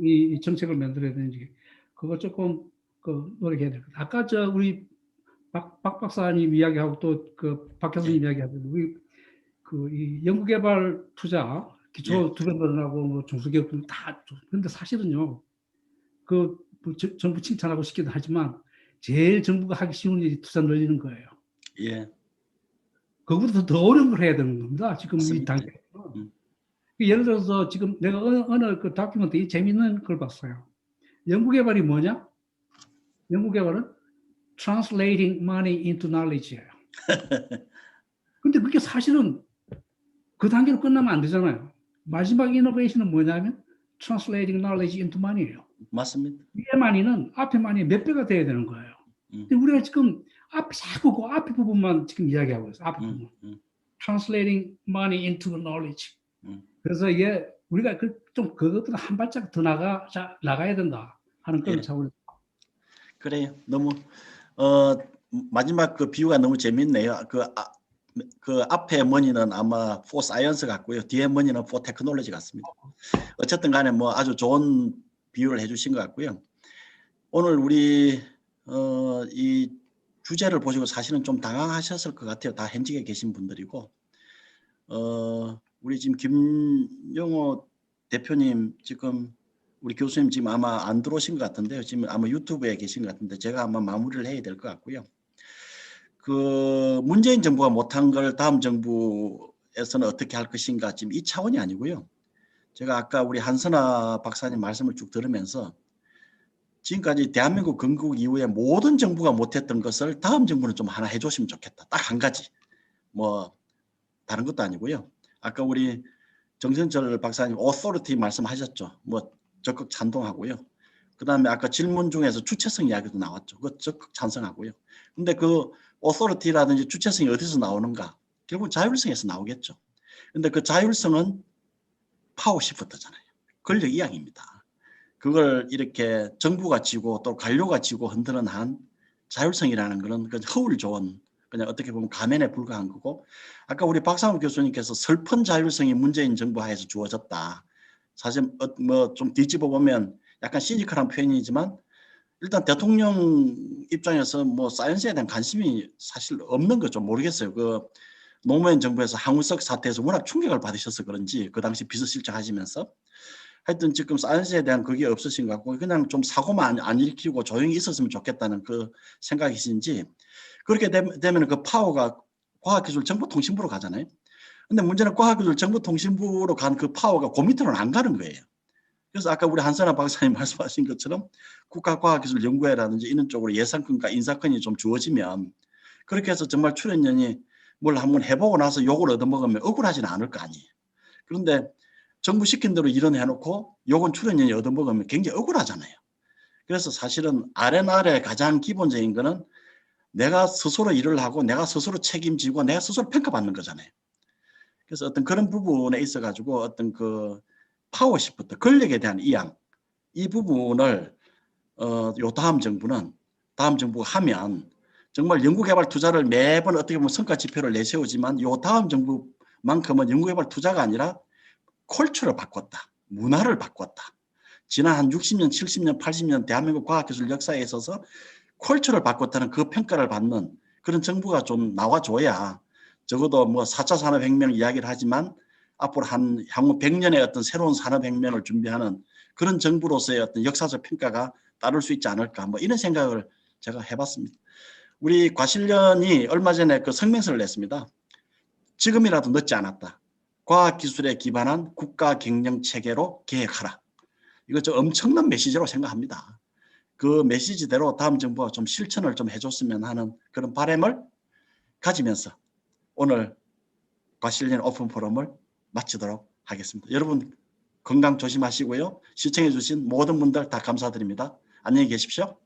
이 정책을 만들어야 되는지 그거 조금 그 노력해야 될 것 같아요. 아까 저 우리 박 박사님 이야기하고 또 그 박 교수님 이야기하고 우리 그 이 연구개발 투자 기초 투자들하고 뭐 중소기업들 다 그런데 사실은요 그 뭐 정부 칭찬하고 싶기도 하지만 제일 정부가 하기 쉬운 일이 투자 늘리는 거예요. 그거보다 더 어려운 걸 해야 되는 겁니다. 지금 이 단계. 예를 들어서 지금 내가 어느 그 다큐멘터리 재미있는 걸 봤어요. 연구개발이 뭐냐? 연구개발은 translating money into knowledge예요. 근데 그게 사실은 그 단계로 끝나면 안 되잖아요. 마지막 이노베이션은 뭐냐면 translating knowledge into money예요. 맞습니다. 위에 money는 앞에 money 몇 배가 돼야 되는 거예요. 근데 우리가 지금 앞에 자꾸 그 앞에 부분만 지금 이야기하고 있어요. 앞에 부분. translating money into knowledge. 그래서 이게 우리가 좀 그것보다 한 발짝 더 나가야 된다 하는 그런 예. 차원. 그래요. 너무 마지막 그 비유가 너무 재밌네요. 그 앞에 머니는 아마 for science 같고요. 뒤에 머니는 for technology 같습니다. 어쨌든 간에 뭐 아주 좋은 비유를 해주신 것 같고요. 오늘 우리 이 주제를 보시고 사실은 좀 당황하셨을 것 같아요. 다 현직에 계신 분들이고 우리 지금 김영호 대표님 지금 우리 교수님 지금 아마 안 들어오신 것 같은데요. 지금 아마 유튜브에 계신 것 같은데 제가 아마 마무리를 해야 될 것 같고요. 그 문재인 정부가 못한 걸 다음 정부에서는 어떻게 할 것인가 지금 이 차원이 아니고요. 제가 아까 우리 한선아 박사님 말씀을 쭉 들으면서 지금까지 대한민국 건국 이후에 모든 정부가 못했던 것을 다음 정부는 좀 하나 해줬으면 좋겠다. 딱 한 가지. 뭐 다른 것도 아니고요. 아까 우리 정선철 박사님 authority 말씀하셨죠. 뭐 적극 찬동하고요. 그 다음에 아까 질문 중에서 주체성 이야기도 나왔죠. 그거 적극 찬성하고요. 근데 그 authority라든지 주체성이 어디서 나오는가? 결국 자율성에서 나오겠죠. 근데 그 자율성은 파워 시프트잖아요. 권력 이양입니다. 그걸 이렇게 정부가 쥐고 또 관료가 쥐고 흔드는 한 자율성이라는 것은 그 허울 좋은 그냥 어떻게 보면 가면에 불과한 거고 아까 우리 박상욱 교수님께서 슬픈 자율성이 문재인 정부 하에서 주어졌다. 사실 뭐 좀 뒤집어 보면 약간 시니컬한 표현이지만 일단 대통령 입장에서 뭐 사이언스에 대한 관심이 사실 없는 거죠. 모르겠어요. 그 노무현 정부에서 항우석 사태에서 워낙 충격을 받으셔서 그런지 그 당시 비서실장 하시면서 하여튼 지금 사이언스에 대한 그게 없으신 것 같고 그냥 좀 사고만 안 일으키고 조용히 있었으면 좋겠다는 그 생각이신지 그렇게 되면 그 파워가 과학기술 정보통신부로 가잖아요. 근데 문제는 과학기술 정보통신부로 간 그 파워가 그 밑으로는 안 가는 거예요. 그래서 아까 우리 한선아 박사님 말씀하신 것처럼 국가과학기술연구회라든지 이런 쪽으로 예산권과 인사권이 좀 주어지면 그렇게 해서 정말 출연연이 뭘 한번 해보고 나서 욕을 얻어먹으면 억울하지는 않을 거 아니에요. 그런데 정부 시킨 대로 일은 해놓고 요건 출연연이 얻어먹으면 굉장히 억울하잖아요. 그래서 사실은 R&R의 가장 기본적인 거는 내가 스스로 일을 하고 내가 스스로 책임지고 내가 스스로 평가받는 거잖아요. 그래서 어떤 그런 부분에 있어 가지고 어떤 그 파워 시프트, 권력에 대한 이양 이 부분을 요 다음 정부가 하면 정말 연구개발 투자를 매번 어떻게 보면 성과 지표를 내세우지만 요 다음 정부만큼은 연구개발 투자가 아니라 컬처를 바꿨다. 문화를 바꿨다. 지난 한 60년, 70년, 80년 대한민국 과학기술 역사에 있어서 컬처를 바꿨다는 그 평가를 받는 그런 정부가 좀 나와줘야 적어도 뭐 4차 산업혁명 이야기를 하지만 앞으로 향후 100년의 어떤 새로운 산업혁명을 준비하는 그런 정부로서의 어떤 역사적 평가가 따를 수 있지 않을까 뭐 이런 생각을 제가 해봤습니다. 우리 과실련이 얼마 전에 그 성명서를 냈습니다. 지금이라도 늦지 않았다. 과학기술에 기반한 국가 경영 체계로 계획하라. 이거 좀 엄청난 메시지로 생각합니다. 그 메시지대로 다음 정부가 좀 실천을 좀 해줬으면 하는 그런 바람을 가지면서 오늘 과실련 오픈 포럼을 마치도록 하겠습니다. 여러분 건강 조심하시고요. 시청해 주신 모든 분들 다 감사드립니다. 안녕히 계십시오.